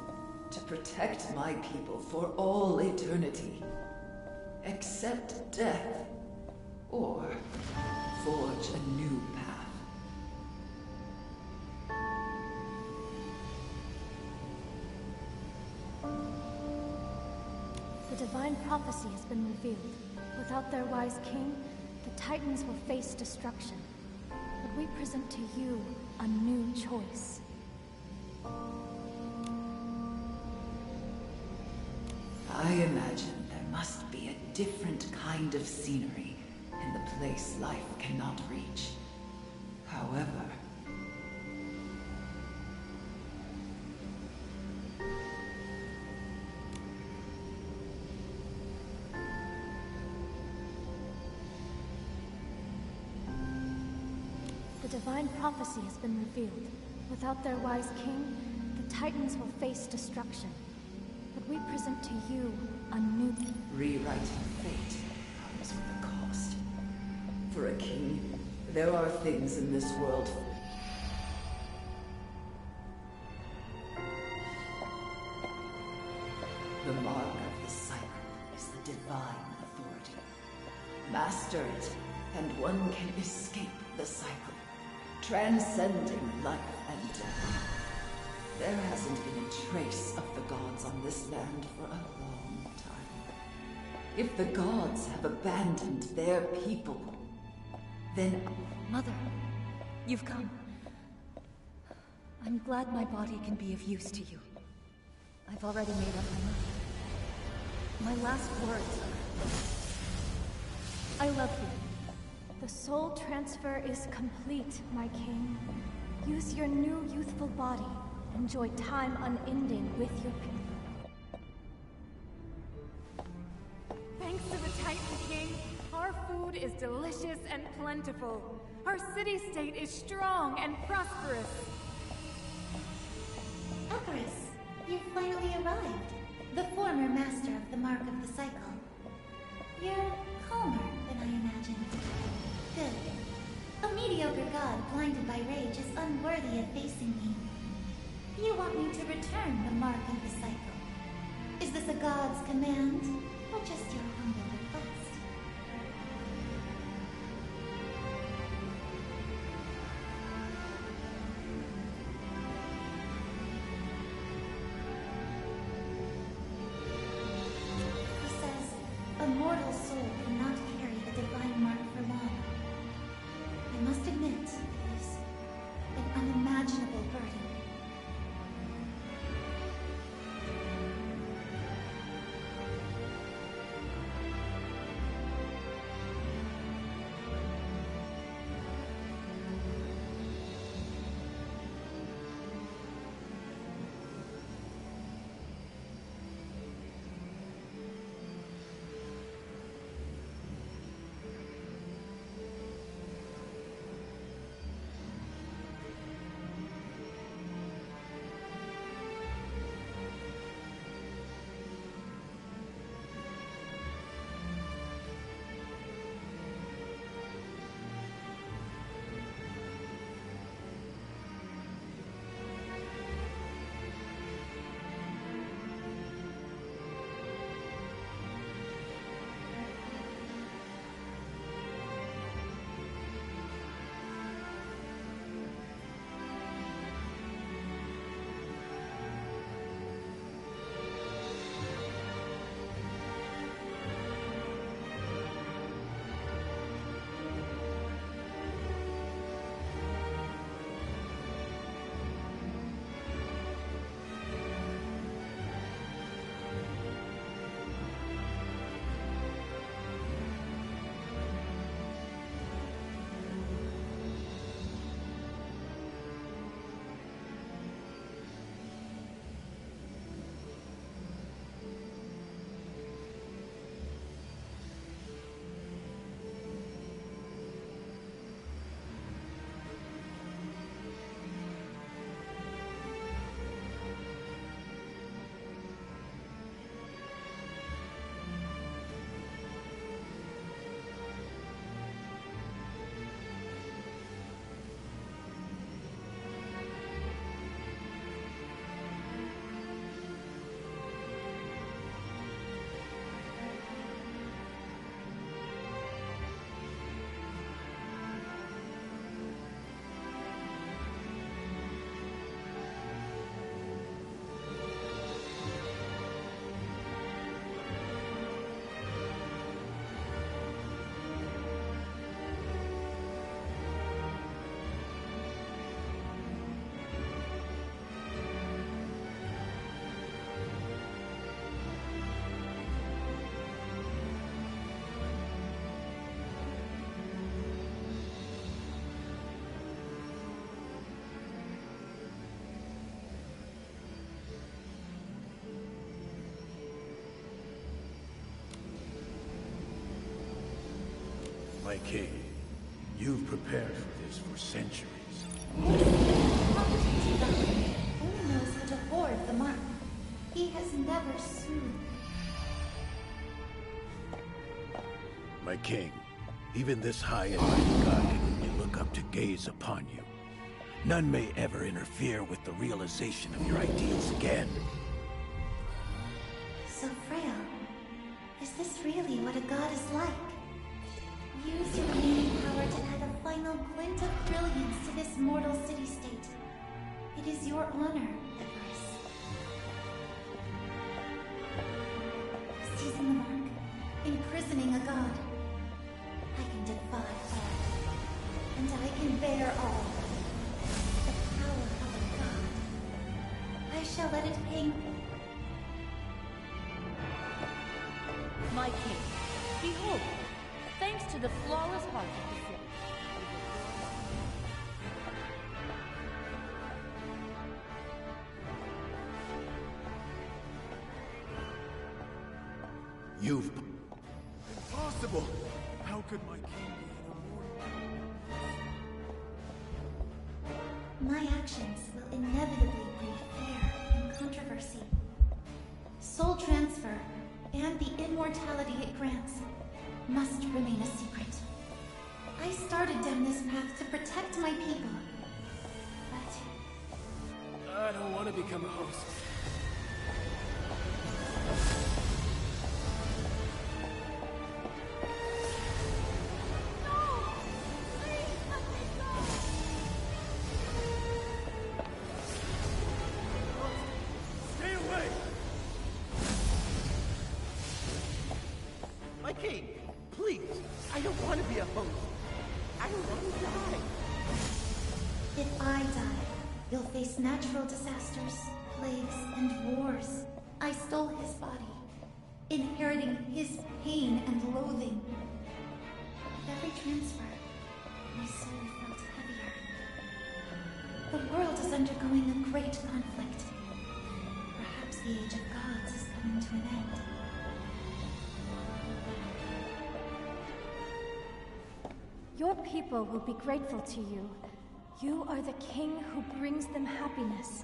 to protect my people for all eternity. Accept death. Or forge a new path. The divine prophecy has been revealed. Without their wise king, the Titans will face destruction. But we present to you a new choice. I imagine there must be a different kind of scenery in the place life cannot reach. However, The divine prophecy has been revealed. Without their wise king, the Titans will face destruction. But we present to you a new... rewriting fate comes with a cost. For a king, there are things in this world. The mark of the cycle is the divine authority. Master it, and one can escape the cycle, transcending life and death. There hasn't been a trace of the gods on this land for a long time. If the gods have abandoned their people, then... Mother, you've come. I'm glad my body can be of use to you. I've already made up my mind. My last words are... I love you. The soul transfer is complete, my king. Use your new youthful body. Enjoy time unending with your people. Thanks to the Titan King, our food is delicious and plentiful. Our city-state is strong and prosperous. Icarus, you've finally arrived. The former master of the Mark of the Cycle. You're calmer than I imagined. Good. A mediocre god blinded by rage is unworthy of facing me. You want me to return the Mark of the Cycle. Is this a god's command, or just your humble request? He says, a mortal soul cannot carry the divine mark for long. I must admit, it is an unimaginable burden. My king, you've prepared for this for centuries. Only knows how to hoard the mark. He has never soothed. My king, even this high and mighty god may look up to gaze upon you. None may ever interfere with the realization of your ideals again. So frail. Is this really what a god is like? Use your remaining power to add a final glint of brilliance to this mortal city-state. It is your honor, Everest. Seizing the mark, imprisoning a god. I can defy all, and I can bear all. The power of a god. I shall let it hang. My king, behold, thanks to the flawless heart of the city. You've... Impossible! How could my king be an immortal? My actions will inevitably breed fear and controversy. Soul transfer, and the immortality it grants, must remain a secret. I started down this path to protect my people, but... I don't want to become a host. King, please, I don't want to be a host. I don't want to die. If I die, you'll face natural disasters, plagues, and wars. I stole his body, inheriting his pain and loathing. With every transfer, my soul felt heavier. The world is undergoing a great conflict. Perhaps the Age of Gods is coming to an end. Your people will be grateful to you. You are the king who brings them happiness.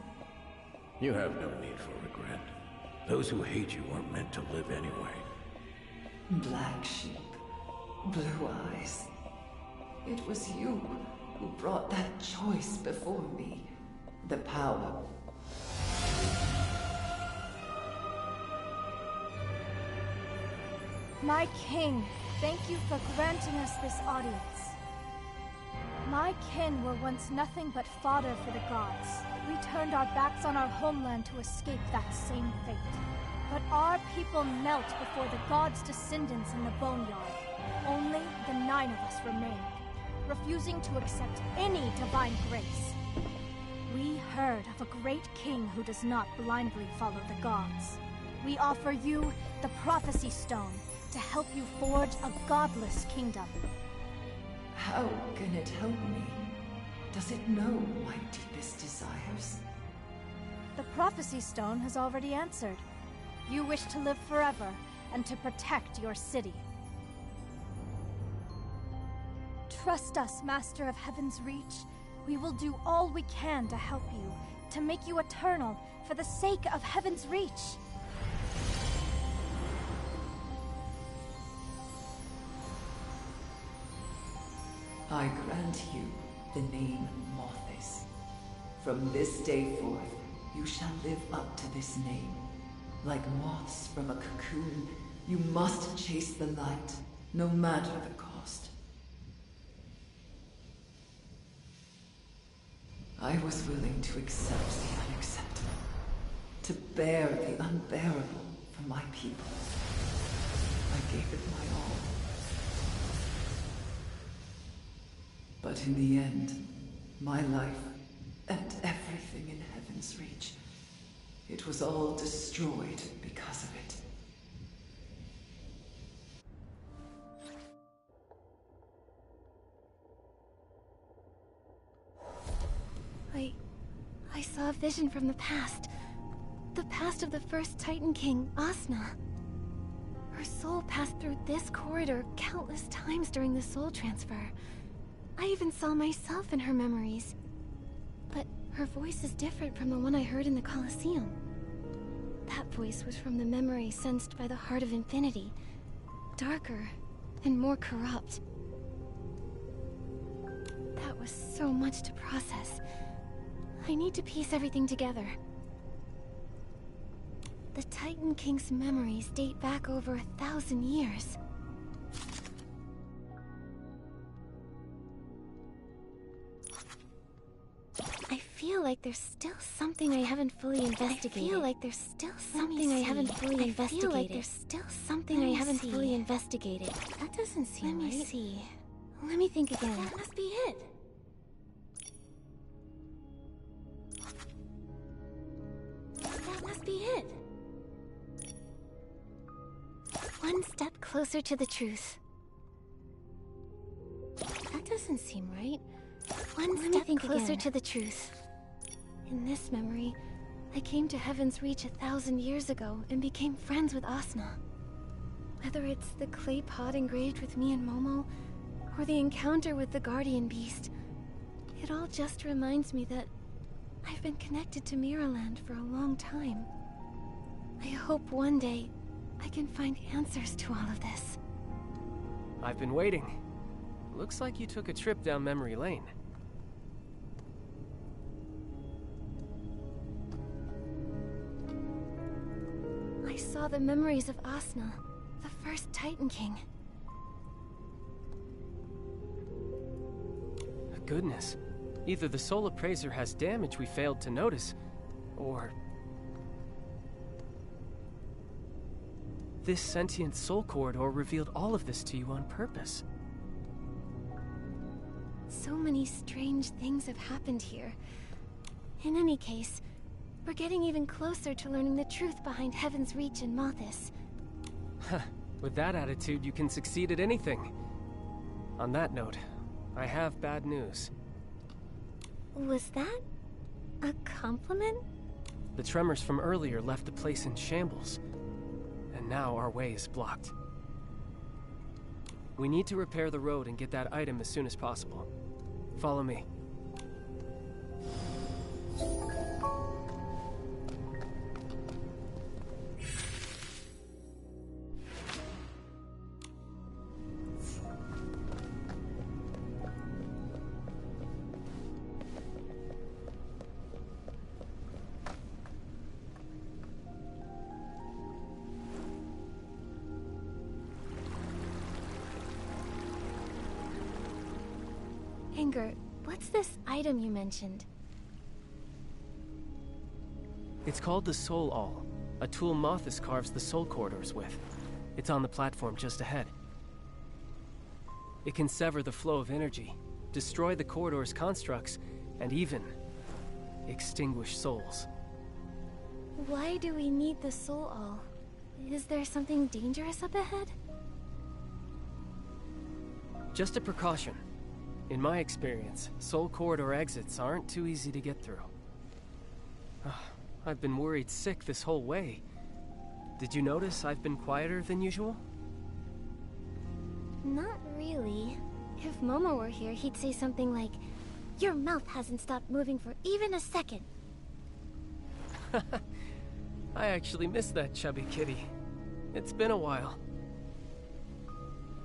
You have no need for regret. Those who hate you weren't meant to live anyway. Black sheep, blue eyes. It was you who brought that choice before me. The power. My king, thank you for granting us this audience. My kin were once nothing but fodder for the gods. We turned our backs on our homeland to escape that same fate. But our people melt before the gods' descendants in the boneyard. Only the 9 of us remained, refusing to accept any divine grace. We heard of a great king who does not blindly follow the gods. We offer you the Prophecy Stone to help you forge a godless kingdom. How can it help me? Does it know my deepest desires? The Prophecy Stone has already answered. You wish to live forever, and to protect your city. Trust us, Master of Heaven's Reach. We will do all we can to help you, to make you eternal, for the sake of Heaven's Reach. I grant you the name Mothis. From this day forth, you shall live up to this name. Like moths from a cocoon, you must chase the light, no matter the cost. I was willing to accept the unacceptable, to bear the unbearable for my people. I gave it my all. But in the end, my life and everything in Heaven's Reach, it was all destroyed because of it. I saw a vision from the past. The past of the first Titan King, Asna. Her soul passed through this corridor countless times during the soul transfer. I even saw myself in her memories. But her voice is different from the one I heard in the Colosseum. That voice was from the memory sensed by the Heart of Infinity. Darker and more corrupt. That was so much to process. I need to piece everything together. The Titan King's memories date back over 1,000 years. I feel like there's still something I haven't fully investigated. I feel like there's still something I haven't fully investigated. I feel like there's still something I haven't fully investigated. That doesn't seem right. Let me see. Let me think again. That must be it. That must be it. One step closer to the truth. That doesn't seem right. One step closer to the truth. In this memory, I came to Heaven's Reach 1,000 years ago and became friends with Asuna. Whether it's the clay pot engraved with me and Momo, or the encounter with the guardian beast, it all just reminds me that I've been connected to Miraland for a long time. I hope one day I can find answers to all of this. I've been waiting. Looks like you took a trip down memory lane. I saw the memories of Asuna, the first Titan King. Goodness. Either the Soul Appraiser has damage we failed to notice, or... this sentient soul corridor revealed all of this to you on purpose. So many strange things have happened here. In any case, we're getting even closer to learning the truth behind Heaven's Reach and Mothis. With that attitude, you can succeed at anything. On that note, I have bad news. Was that a compliment? The tremors from earlier left the place in shambles, and now our way is blocked. We need to repair the road and get that item as soon as possible. Follow me. What's this item you mentioned? It's called the Soul Awl, a tool Mothis carves the soul corridors with. It's on the platform just ahead. It can sever the flow of energy, destroy the corridor's constructs, and even extinguish souls. Why do we need the Soul Awl? Is there something dangerous up ahead? Just a precaution. In my experience, soul corridor exits aren't too easy to get through. I've been worried sick this whole way. Did you notice I've been quieter than usual? Not really. If Momo were here, he'd say something like, "Your mouth hasn't stopped moving for even a second." I actually miss that chubby kitty. It's been a while.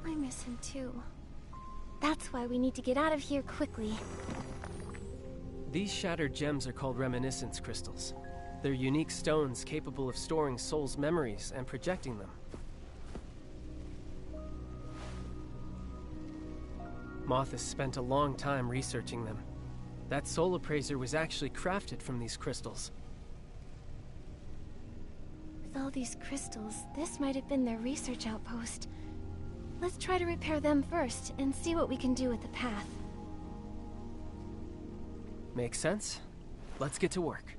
I miss him too. That's why we need to get out of here quickly. These shattered gems are called reminiscence crystals. They're unique stones capable of storing souls' memories and projecting them. Mothis spent a long time researching them. That soul appraiser was actually crafted from these crystals. With all these crystals, this might have been their research outpost. Let's try to repair them first, and see what we can do with the path. Makes sense. Let's get to work.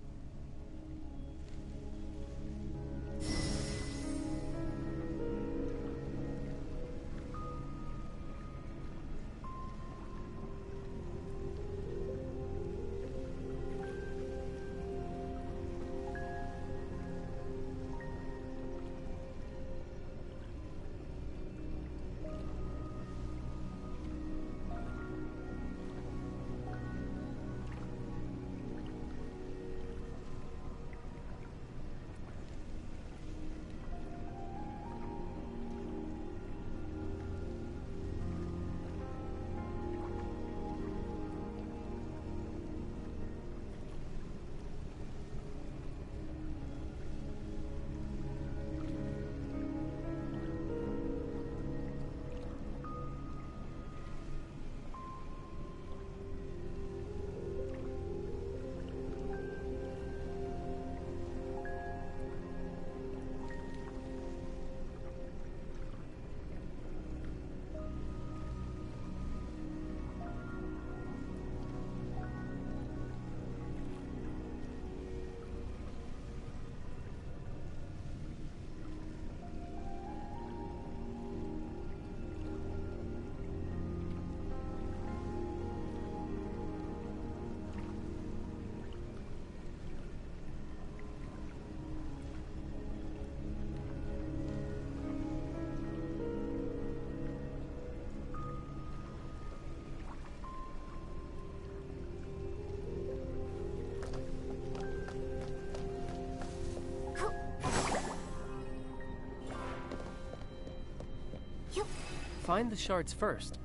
Find the shards first,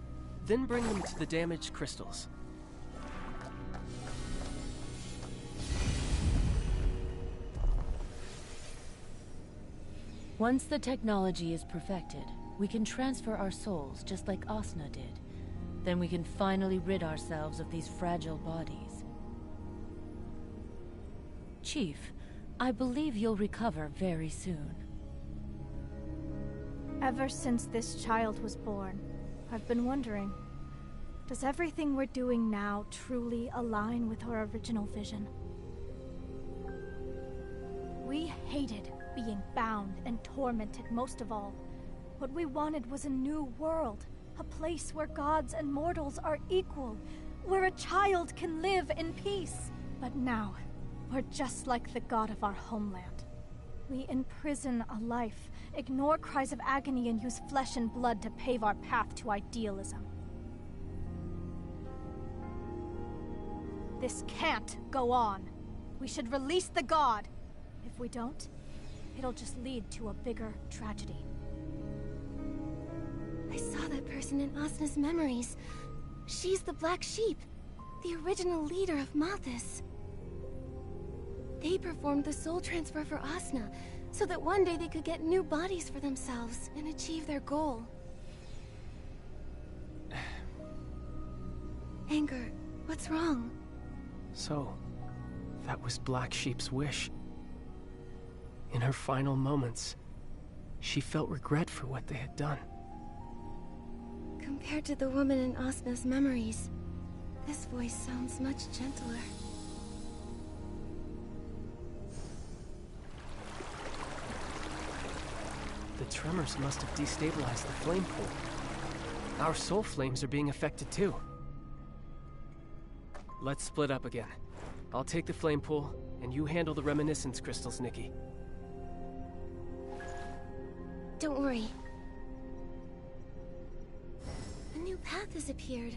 then bring them to the damaged crystals. Once the technology is perfected, we can transfer our souls just like Asuna did. Then we can finally rid ourselves of these fragile bodies. Chief, I believe you'll recover very soon. Ever since this child was born, I've been wondering, does everything we're doing now truly align with our original vision? We hated being bound and tormented most of all. What we wanted was a new world, a place where gods and mortals are equal, where a child can live in peace. But now, we're just like the god of our homeland. We imprison a life, ignore cries of agony, and use flesh and blood to pave our path to idealism. This can't go on. We should release the god. If we don't, it'll just lead to a bigger tragedy. I saw that person in Asuna's memories. She's the Black Sheep, the original leader of Mathis. They performed the soul transfer for Asuna, so that one day they could get new bodies for themselves and achieve their goal. Anger, what's wrong? So, that was Black Sheep's wish. In her final moments, she felt regret for what they had done. Compared to the woman in Asuna's memories, this voice sounds much gentler. The tremors must have destabilized the flame pool. Our soul flames are being affected too. Let's split up again. I'll take the flame pool, and you handle the reminiscence crystals, Nikki. Don't worry. A new path has appeared.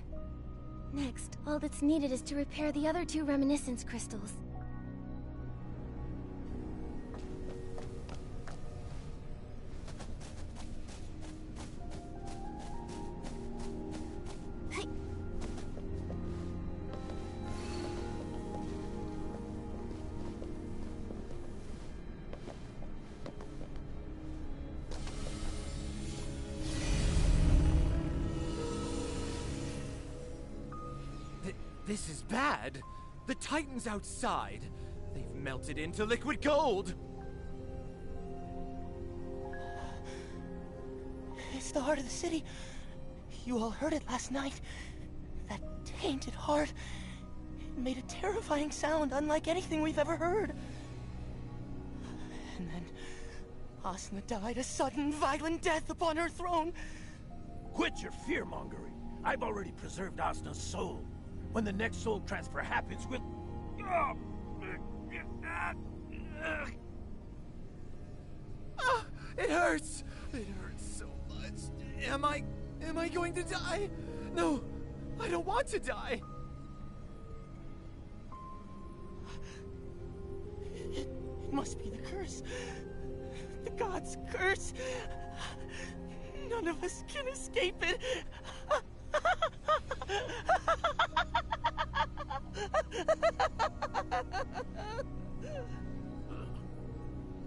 Next, all that's needed is to repair the other 2 reminiscence crystals. This is bad. The Titan's outside. They've melted into liquid gold. It's the heart of the city. You all heard it last night. That tainted heart. It made a terrifying sound unlike anything we've ever heard. And then Asuna died a sudden, violent death upon her throne. Quit your fear-mongering. I've already preserved Asuna's soul. When the next soul transfer happens, we'll... It hurts! It hurts so much. Am I going to die? No, I don't want to die. It must be the curse. The god's curse. None of us can escape it.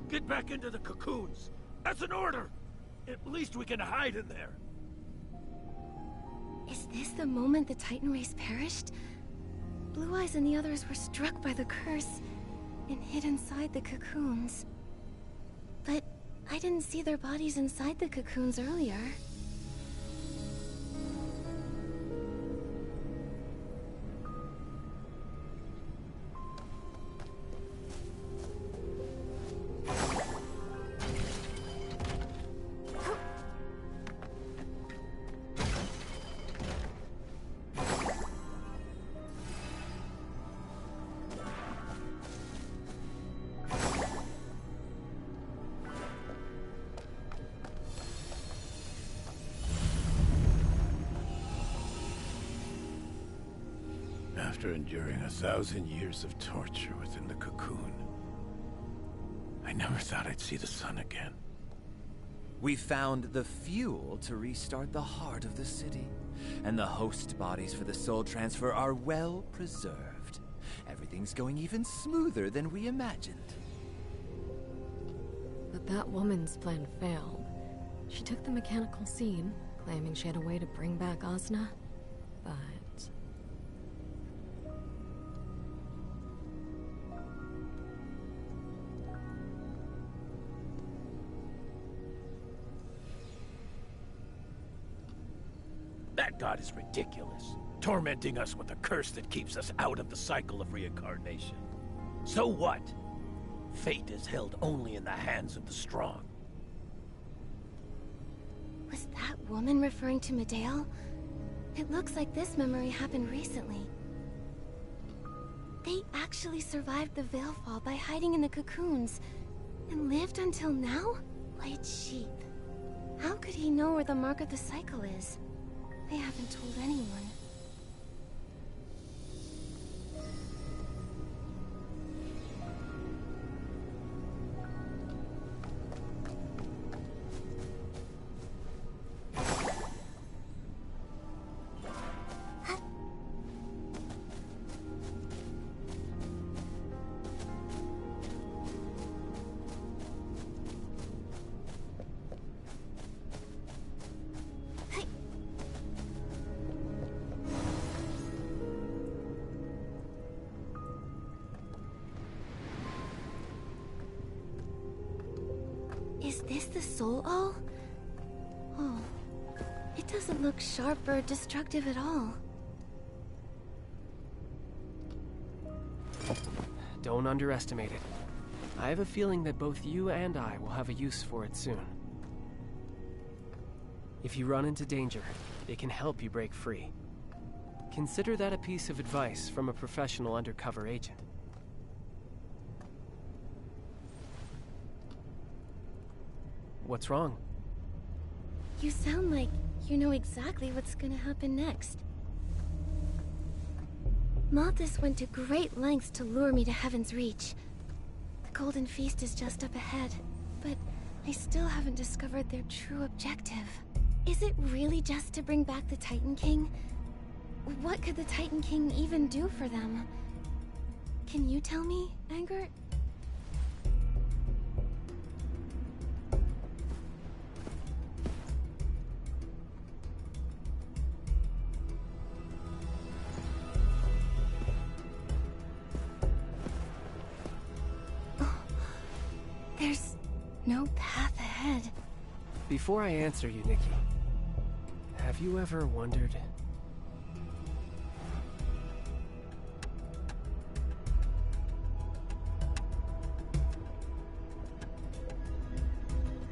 Get back into the cocoons. That's an order. At least we can hide in there. Is this the moment the Titan race perished? Blue Eyes and the others were struck by the curse and hid inside the cocoons. But I didn't see their bodies inside the cocoons earlier. After enduring 1,000 years of torture within the cocoon, I never thought I'd see the sun again. We found the fuel to restart the heart of the city, and the host bodies for the soul transfer are well preserved. Everything's going even smoother than we imagined. But that woman's plan failed. She took the mechanical seed, claiming she had a way to bring back Asna, but... That god is ridiculous, tormenting us with a curse that keeps us out of the cycle of reincarnation. So what? Fate is held only in the hands of the strong. Was that woman referring to Medale? It looks like this memory happened recently. They actually survived the Veilfall by hiding in the cocoons, and lived until now? White sheep. How could he know where the mark of the cycle is? They haven't told anyone. Is this the soul all? Oh, it doesn't look sharp or destructive at all. Don't underestimate it. I have a feeling that both you and I will have a use for it soon. If you run into danger, it can help you break free. Consider that a piece of advice from a professional undercover agent. What's wrong? You sound like you know exactly what's gonna happen next. Malthus went to great lengths to lure me to Heaven's Reach. The Golden Feast is just up ahead, but I still haven't discovered their true objective. Is it really just to bring back the Titan King? What could the Titan King even do for them? Can you tell me, Angert? There's no path ahead. Before I answer you, Nikki, have you ever wondered...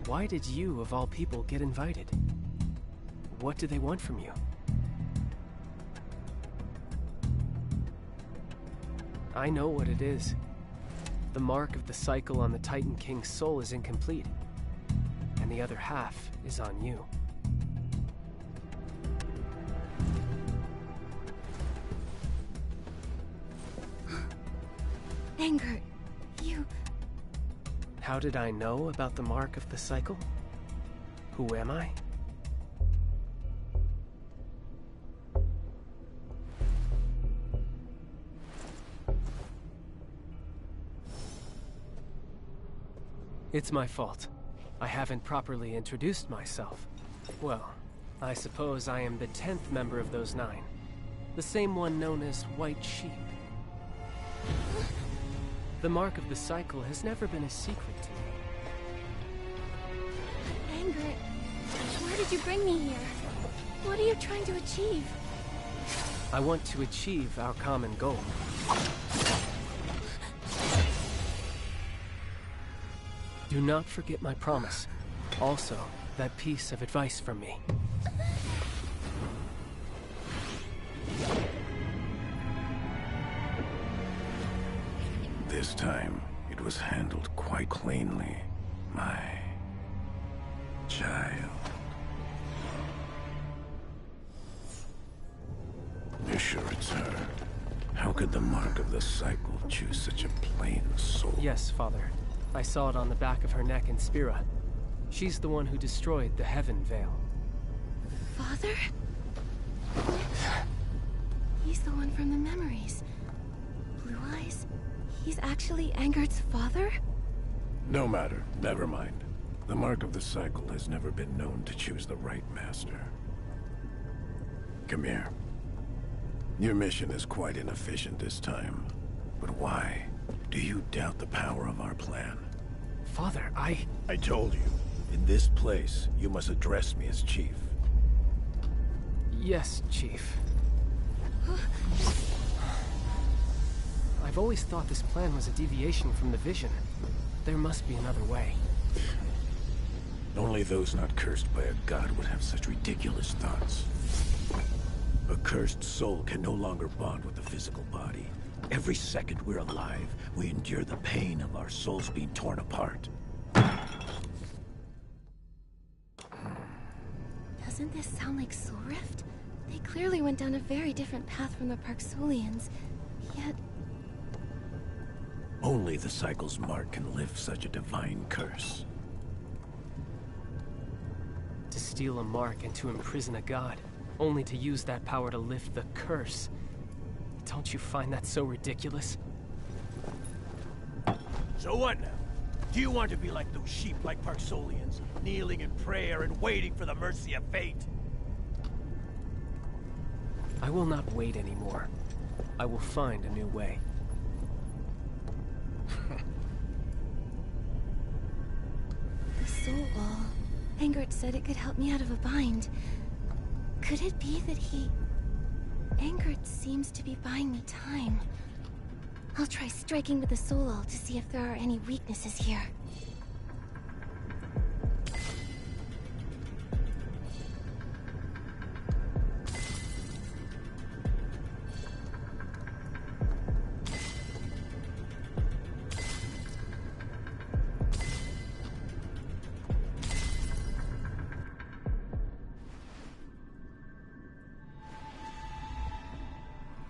why did you, of all people, get invited? What do they want from you? I know what it is. The mark of the cycle on the Titan King's soul is incomplete, and the other half is on you. Angert, you... How did I know about the mark of the cycle? Who am I? It's my fault. I haven't properly introduced myself. Well, I suppose I am the 10th member of those 9. The same one known as White Sheep. The mark of the cycle has never been a secret to me. Angert, why did you bring me here? What are you trying to achieve? I want to achieve our common goal. Do not forget my promise. Also, that piece of advice from me. This time, it was handled quite cleanly, my child. You're sure it's her? How could the mark of the cycle choose such a plain soul? Yes, Father. I saw it on the back of her neck in Spira. She's the one who destroyed the Heaven Veil. Father? He's the one from the memories. Blue eyes? He's actually Angert's father? No matter. Never mind. The Mark of the Cycle has never been known to choose the right master. Come here. Your mission is quite inefficient this time. But why? Do you doubt the power of our plan? Father, I told you. In this place, you must address me as Chief. Yes, Chief. I've always thought this plan was a deviation from the vision. There must be another way. Only those not cursed by a god would have such ridiculous thoughts. A cursed soul can no longer bond with the physical body. Every second we're alive, we endure the pain of our souls being torn apart. Doesn't this sound like Soul Rift? They clearly went down a very different path from the Parksulians, yet... Only the Cycle's mark can lift such a divine curse. To steal a mark and to imprison a god, only to use that power to lift the curse. Don't you find that so ridiculous? So what now? Do you want to be like those sheep like Parksolians, kneeling in prayer and waiting for the mercy of fate? I will not wait anymore. I will find a new way. The soul wall. Angert said it could help me out of a bind. Could it be that he... Angert seems to be buying me time. I'll try striking with the soul wall to see if there are any weaknesses here.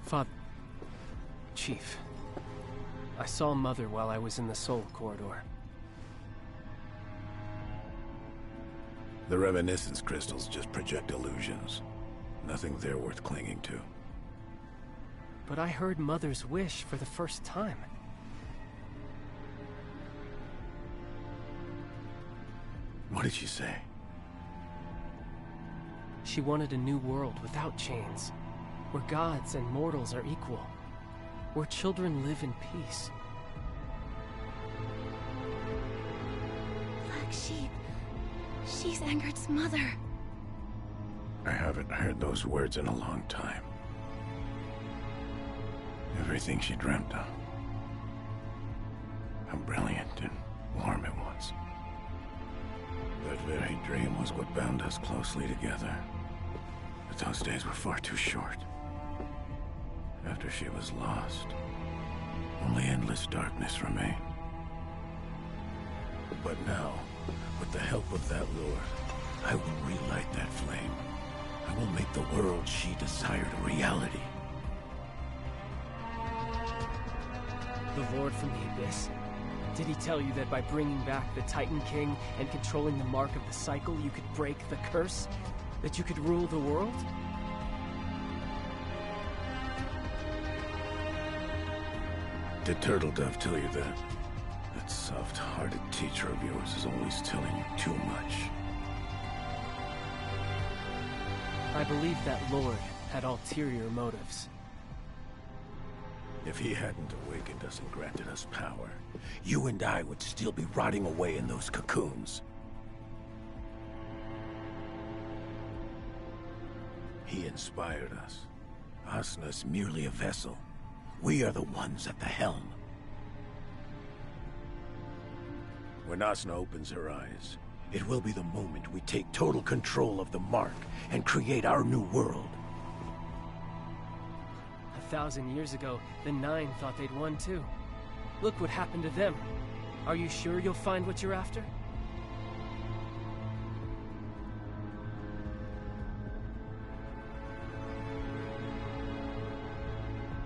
Father... Chief. I saw Mother while I was in the Soul Corridor. The reminiscence crystals just project illusions. Nothing there worth clinging to. But I heard Mother's wish for the first time. What did she say? She wanted a new world without chains, where gods and mortals are equal, where children live in peace. Black Sheep. She's Angert's mother. I haven't heard those words in a long time. Everything she dreamt of. How brilliant and warm it was. That very dream was what bound us closely together. But those days were far too short. After she was lost, only endless darkness remained. But now, with the help of that Lord, I will relight that flame. I will make the world she desired a reality. The Lord from the Abyss? Did he tell you that by bringing back the Titan King and controlling the Mark of the Cycle, you could break the curse? That you could rule the world? Did Turtle Dove tell you that? That soft-hearted teacher of yours is always telling you too much. I believe that Lord had ulterior motives. If he hadn't awakened us and granted us power, you and I would still be rotting away in those cocoons. He inspired us. Asna's merely a vessel. We are the ones at the helm. When Asna opens her eyes, it will be the moment we take total control of the Mark and create our new world. 1,000 years ago, the Nine thought they'd won too. Look what happened to them. Are you sure you'll find what you're after?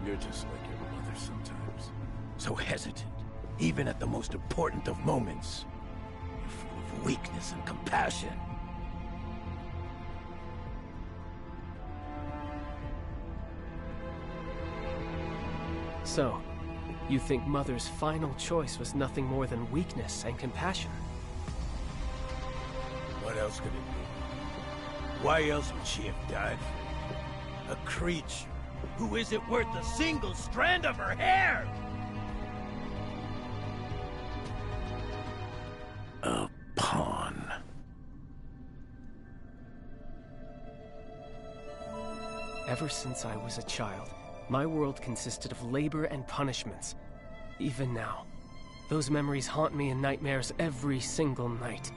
You're just like your mother sometimes. So hesitant, even at the most important of moments. You're full of weakness and compassion. So, you think Mother's final choice was nothing more than weakness and compassion? What else could it be? Why else would she have died for you? A creature who isn't worth a single strand of her hair! A pawn. Ever since I was a child, my world consisted of labor and punishments. Even now, those memories haunt me in nightmares every single night.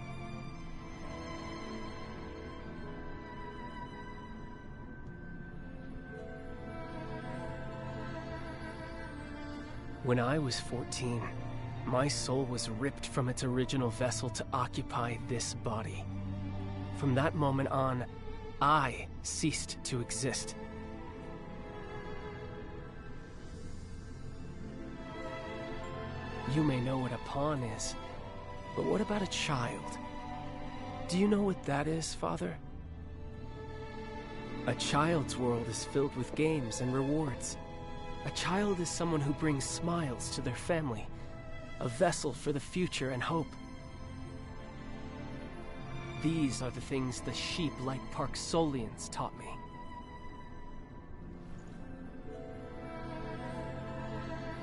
When I was 14, my soul was ripped from its original vessel to occupy this body. From that moment on, I ceased to exist. You may know what a pawn is, but what about a child? Do you know what that is, Father? A child's world is filled with games and rewards. A child is someone who brings smiles to their family, a vessel for the future and hope. These are the things the sheep like Parksolians taught me.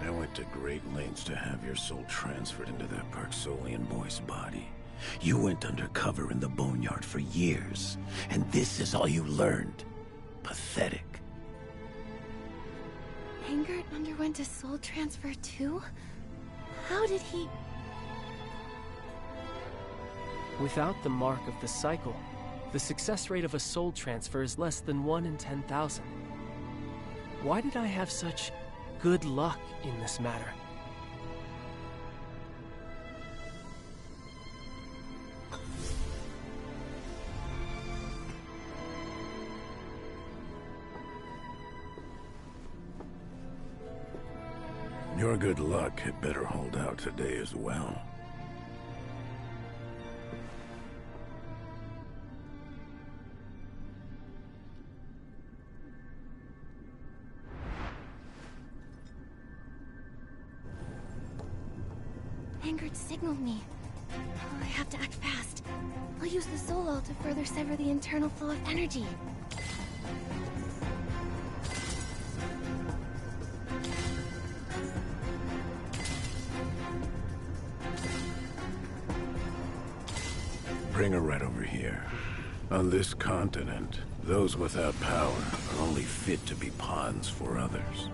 I went to great lengths to have your soul transferred into that Parksolian boy's body. You went undercover in the boneyard for years, and this is all you learned. Pathetic. Angert underwent a soul transfer too? How did he... Without the mark of the cycle, the success rate of a soul transfer is less than 1 in 10,000. Why did I have such good luck in this matter? Your good luck had better hold out today as well. Angert signaled me. Oh, I have to act fast. I'll use the soul all to further sever the internal flow of energy. Bring her right over here. On this continent, those without power are only fit to be pawns for others.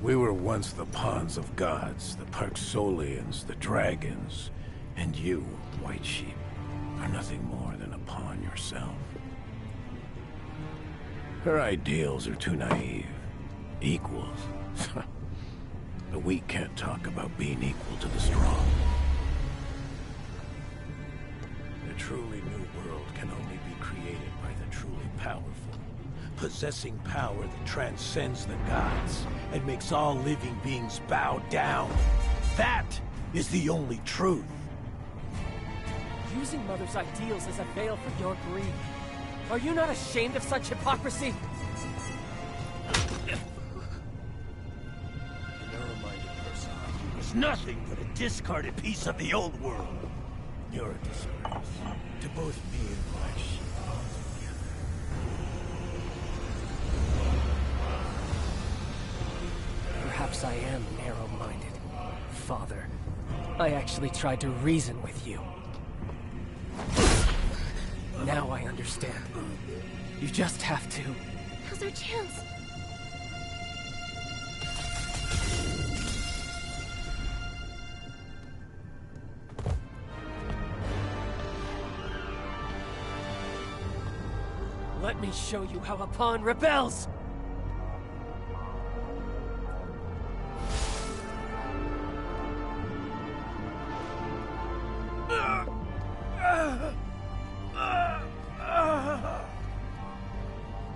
We were once the pawns of gods, the Parksolians, the dragons, and you, White Sheep, are nothing more than a pawn yourself. Her ideals are too naive. Equals. The weak can't talk about being equal to the strong. The truly new world can only be created by the truly powerful, possessing power that transcends the gods and makes all living beings bow down. That is the only truth. Using Mother's ideals as a veil for your greed. Are you not ashamed of such hypocrisy? A narrow-minded person is nothing but a discarded piece of the old world. You're a disgrace to both me and Black Sheep altogether. Perhaps I am narrow-minded, Father. I actually tried to reason with you. Now I understand. You just have to... Now's our chance. Let me show you how a pawn rebels!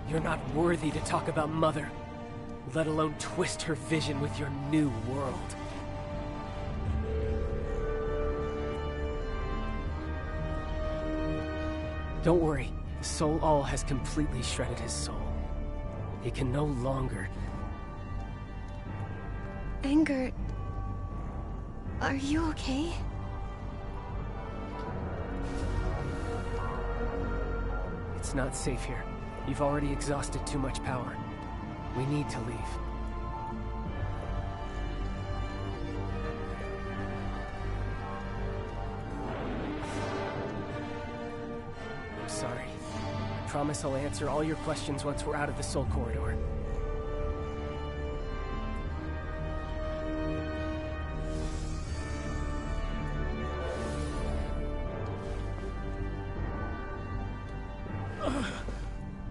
You're not worthy to talk about Mother, let alone twist her vision with your new world. Don't worry. The Soul All has completely shredded his soul. He can no longer... Anger... Are you okay? It's not safe here. You've already exhausted too much power. We need to leave. I'm sorry. I promise I'll answer all your questions once we're out of the Soul Corridor.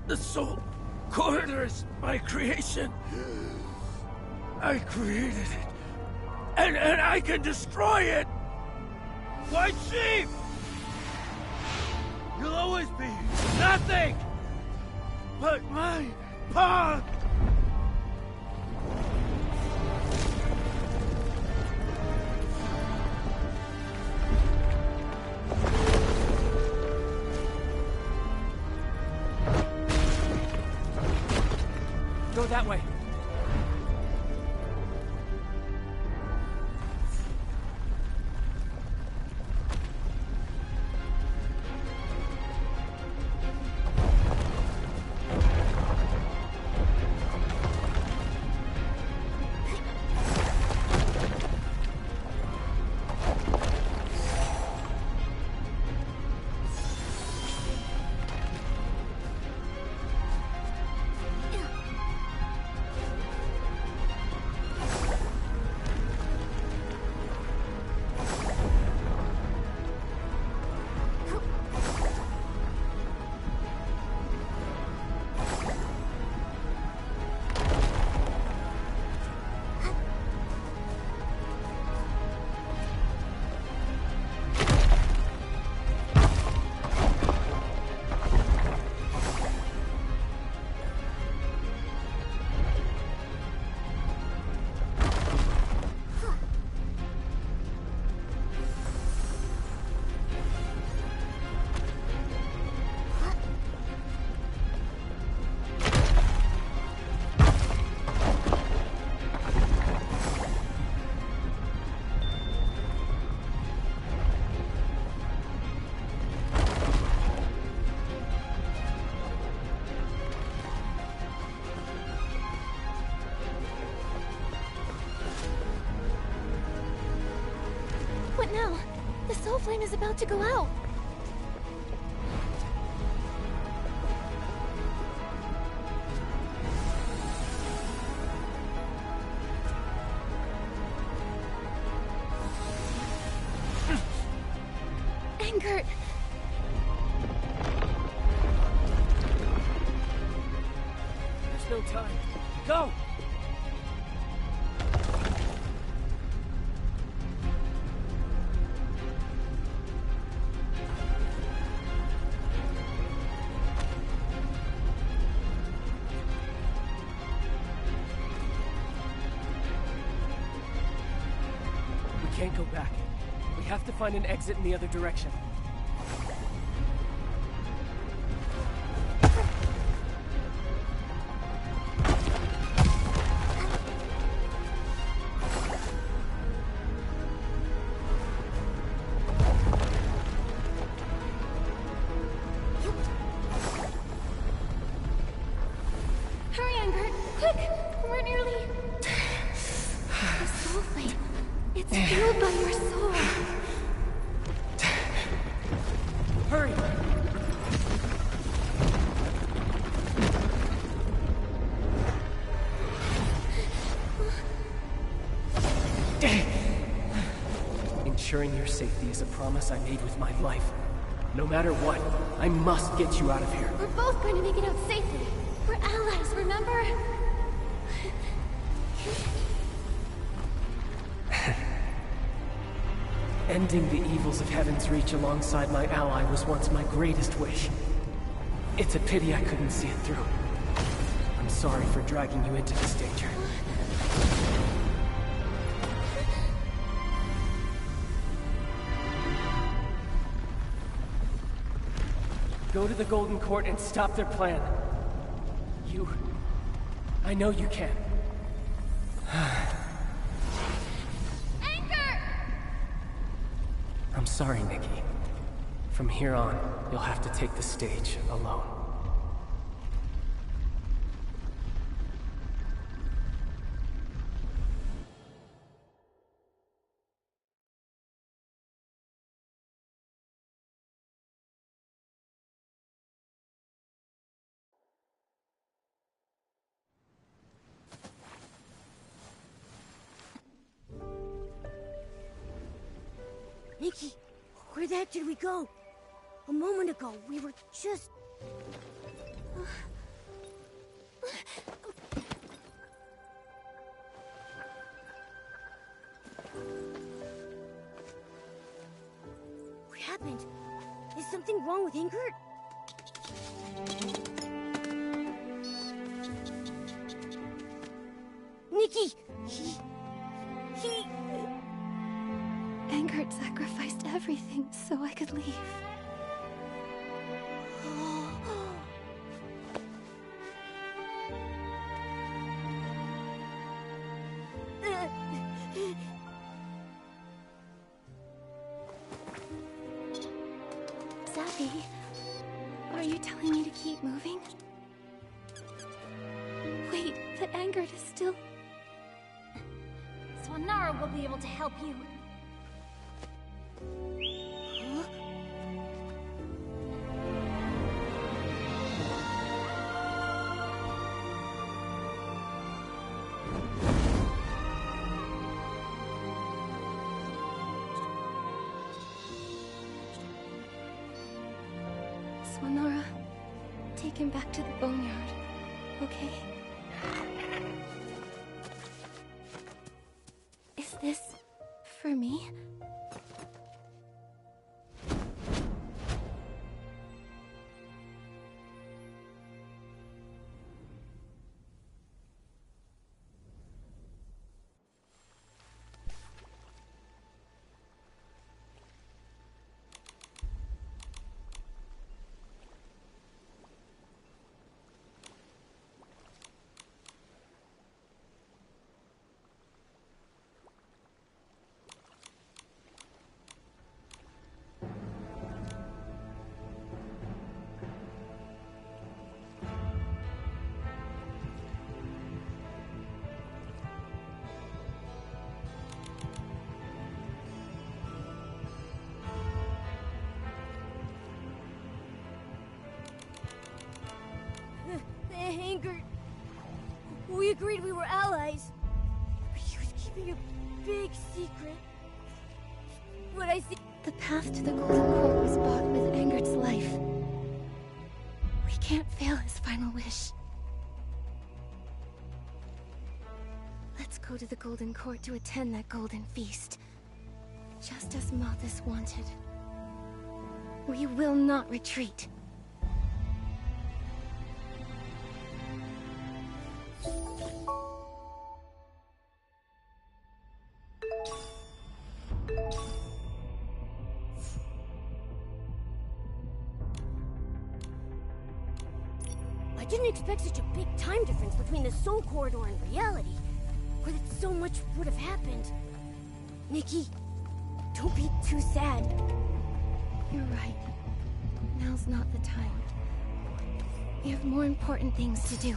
The Soul Corridor is my creation. I created it. And I can destroy it! White sheep! You'll always be nothing but my pawn! Go that way. What now? The soul flame is about to go out. Anger. There's no time. Go! We can't go back. We have to find an exit in the other direction. Hurry, Anger! Quick! We're nearly... The soul flame. It's fueled by your soul. Hurry! Ensuring your safety is a promise I made with my life. No matter what, I must get you out of here. We're both going to make it out safely. We're allies, remember? Ending the evils of Heaven's Reach alongside my ally was once my greatest wish. It's a pity I couldn't see it through. I'm sorry for dragging you into this danger. Go to the Golden Court and stop their plan. I know you can. Anchor! I'm sorry, Nikki. From here on, you'll have to take the stage alone. Nikki, where the heck did we go? A moment ago, we were just... What happened? Is something wrong with Ingrid? Nikki! He... Angert sacrificed everything so I could leave. Zappy, are you telling me to keep moving? Wait, but Angert is still... Swanara will be able to help you. Swanara, take him back to the boneyard, okay? Is this for me? Ingrid, we agreed we were allies, but he was keeping a big secret. What I see... The path to the Golden Court was bought with Angert's life. We can't fail his final wish. Let's go to the Golden Court to attend that golden feast. Just as Malthus wanted. We will not retreat. I didn't expect such a big time difference between the Soul Corridor and reality, or that so much would have happened. Nikki, don't be too sad. You're right. Now's not the time. We have more important things to do.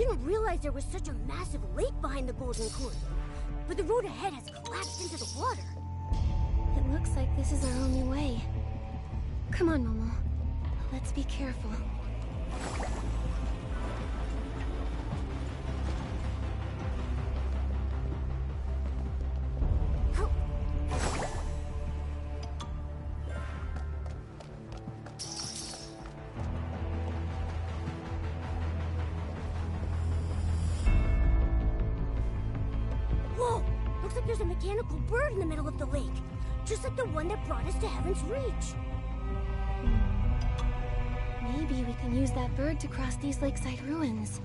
didn't realize there was such a massive lake behind the Golden Court. But the road ahead has collapsed into the water. It looks like this is our only way. Come on, Momo. Let's be careful. Whoa! Looks like there's a mechanical bird in the middle of the lake. Just like the one that brought us to Heaven's Reach. Maybe we can use that bird to cross these lakeside ruins.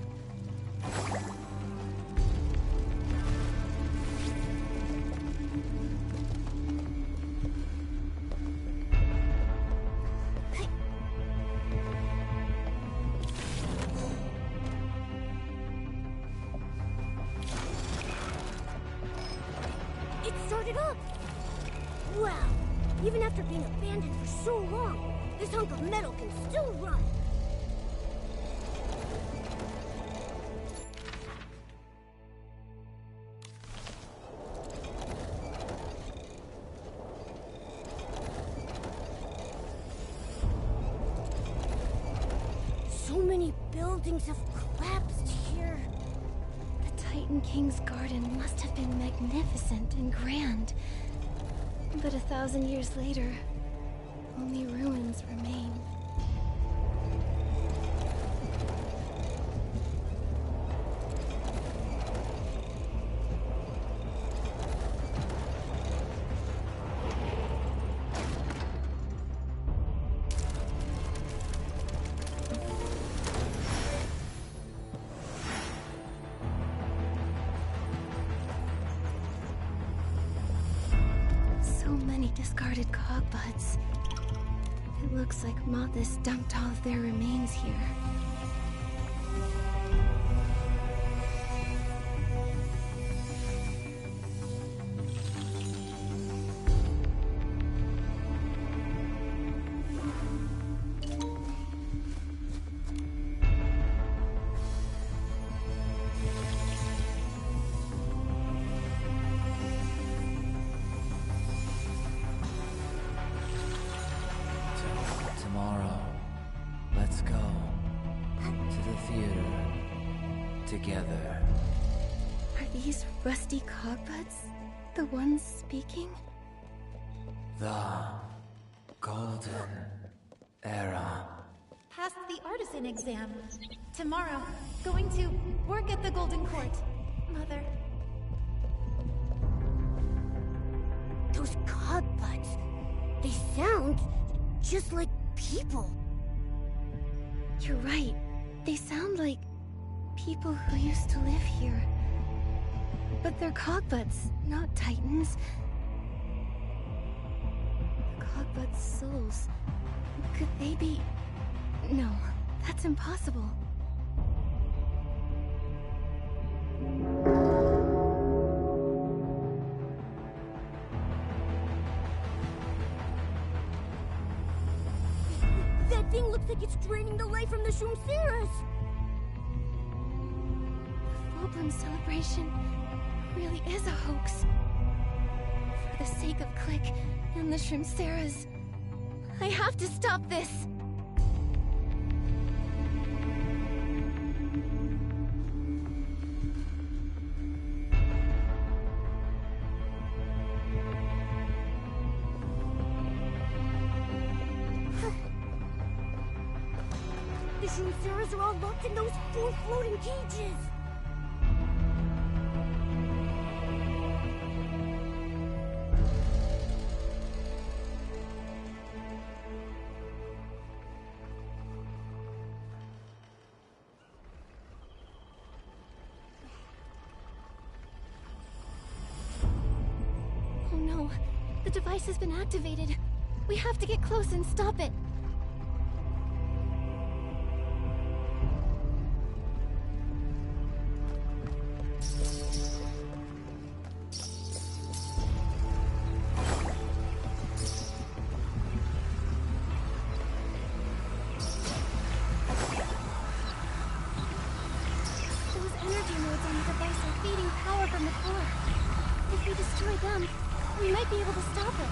It started up! Wow! Even after being abandoned for so long, this hunk of metal can still run! So many buildings have collapsed here. The Titan King's garden must have been magnificent and grand. But 1,000 years later, only ruins remain. So many discarded cogbuds. It looks like Mothis dumped all of their remains here. Tomorrow, let's go to the theater together. Are these rusty cogbuds the ones speaking? The Golden Era. Passed the artisan exam. Tomorrow, going to work at the Golden Court. Mother. Those cogbuds, they sound just like people. You're right. They sound like people who used to live here. But they're cogbuds, not titans. Cogbuds' souls. Could they be... No, that's impossible. That thing looks like it's draining the life from the Shumseras! The Fulbrum celebration really is a hoax. For the sake of Click and the Shumseras, I have to stop this! The Shumseras are all locked in those 4 floating cages! Oh no, the device has been activated. We have to get close and stop it. begun, we might be able to stop it.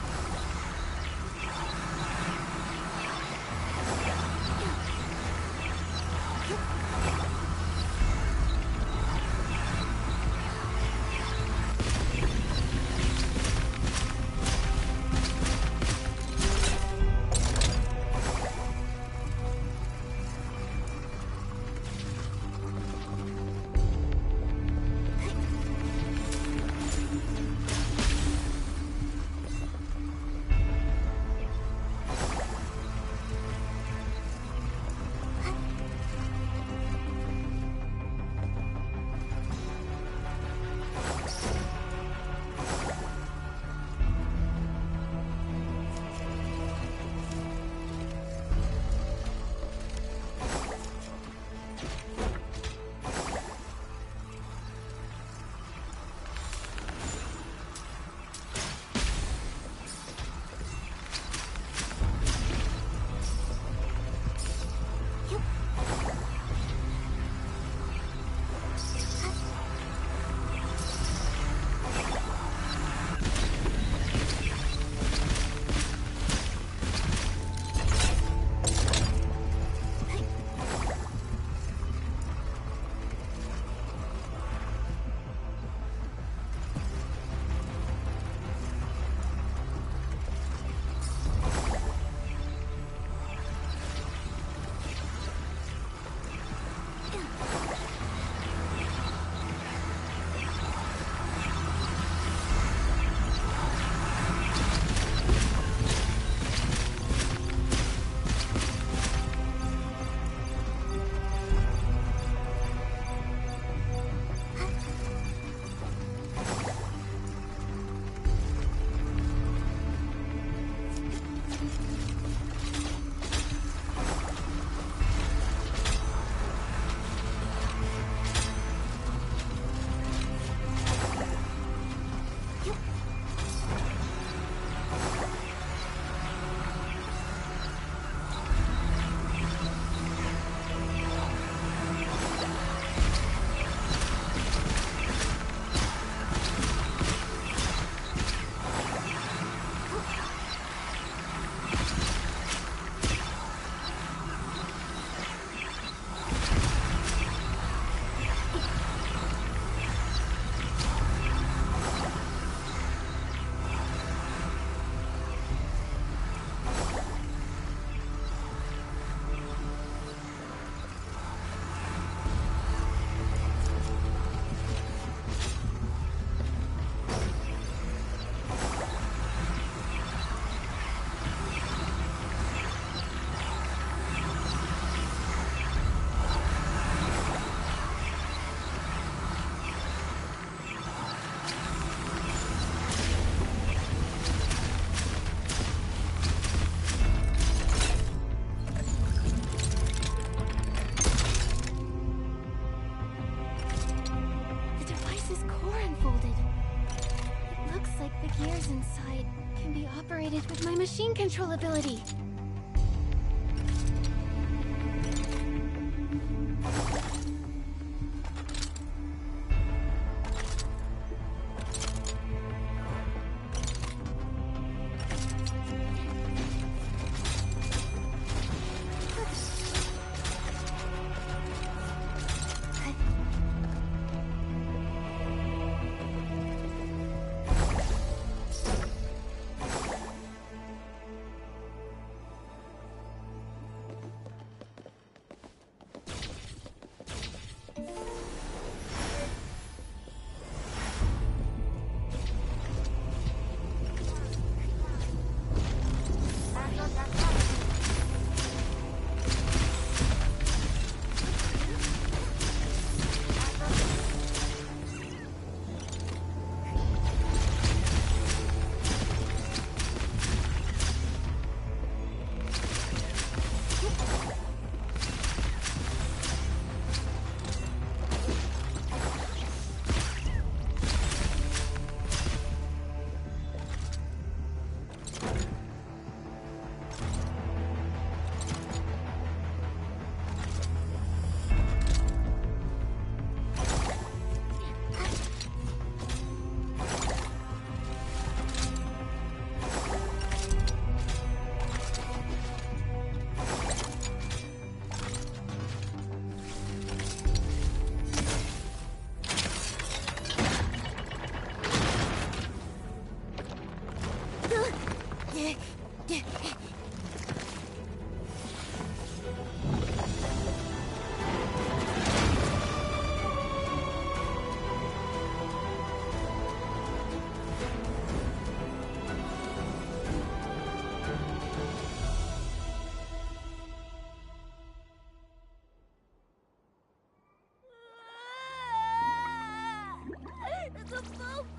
Inside can be operated with my machine control ability.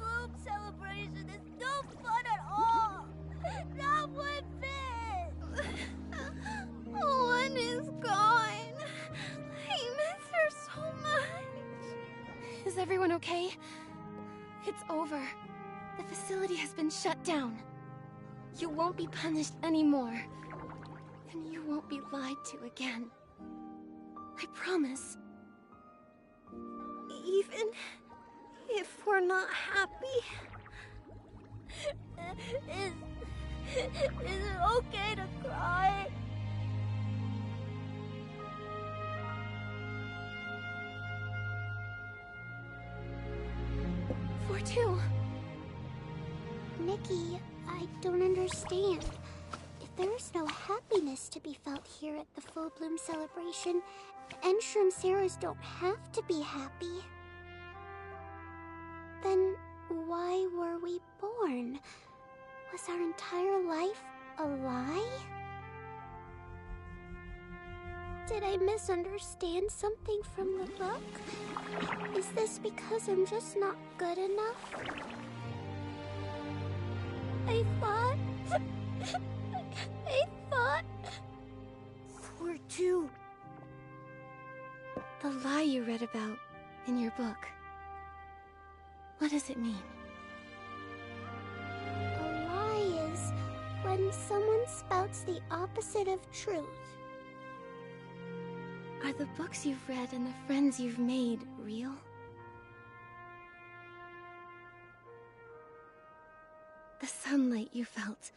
Bloom celebration is no fun at all! Not one bit! One is gone. I miss her so much. Is everyone okay? It's over. The facility has been shut down. You won't be punished anymore. And you won't be lied to again. I promise. Even if we're not happy, is it okay to cry? For two. Nikki, I don't understand. If there is no happiness to be felt here at the Full Bloom celebration, Enshroom's heroes don't have to be happy. Then why were we born? Was our entire life a lie? Did I misunderstand something from the book? Is this because I'm just not good enough? I thought... For two. The lie you read about in your book. What does it mean? A lie is when someone spouts the opposite of truth. Are the books you've read and the friends you've made real? The sunlight you felt,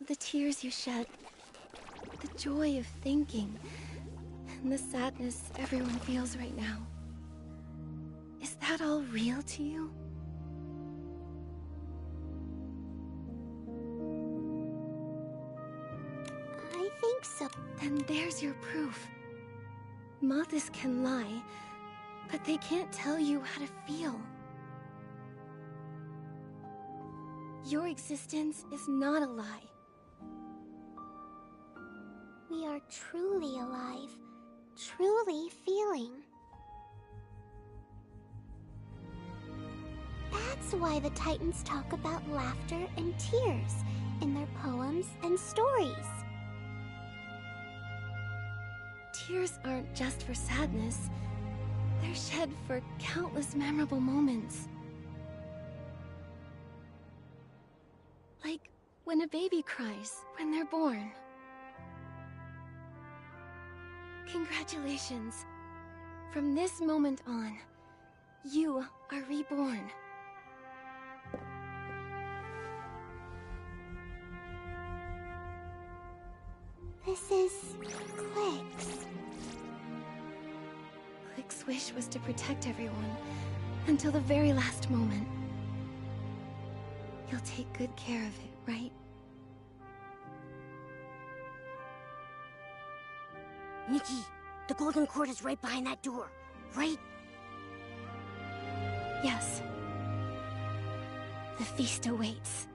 the tears you shed, the joy of thinking, and the sadness everyone feels right now. Is that all real to you? I think so. Then there's your proof. Moths can lie, but they can't tell you how to feel. Your existence is not a lie. We are truly alive, truly feeling. That's why the Titans talk about laughter and tears in their poems and stories. Tears aren't just for sadness. They're shed for countless memorable moments. Like when a baby cries when they're born. Congratulations. From this moment on, you are reborn. This is Click's. Click's wish was to protect everyone until the very last moment. You'll take good care of it, right? Nikki, the golden cord is right behind that door, right? Yes. The feast awaits.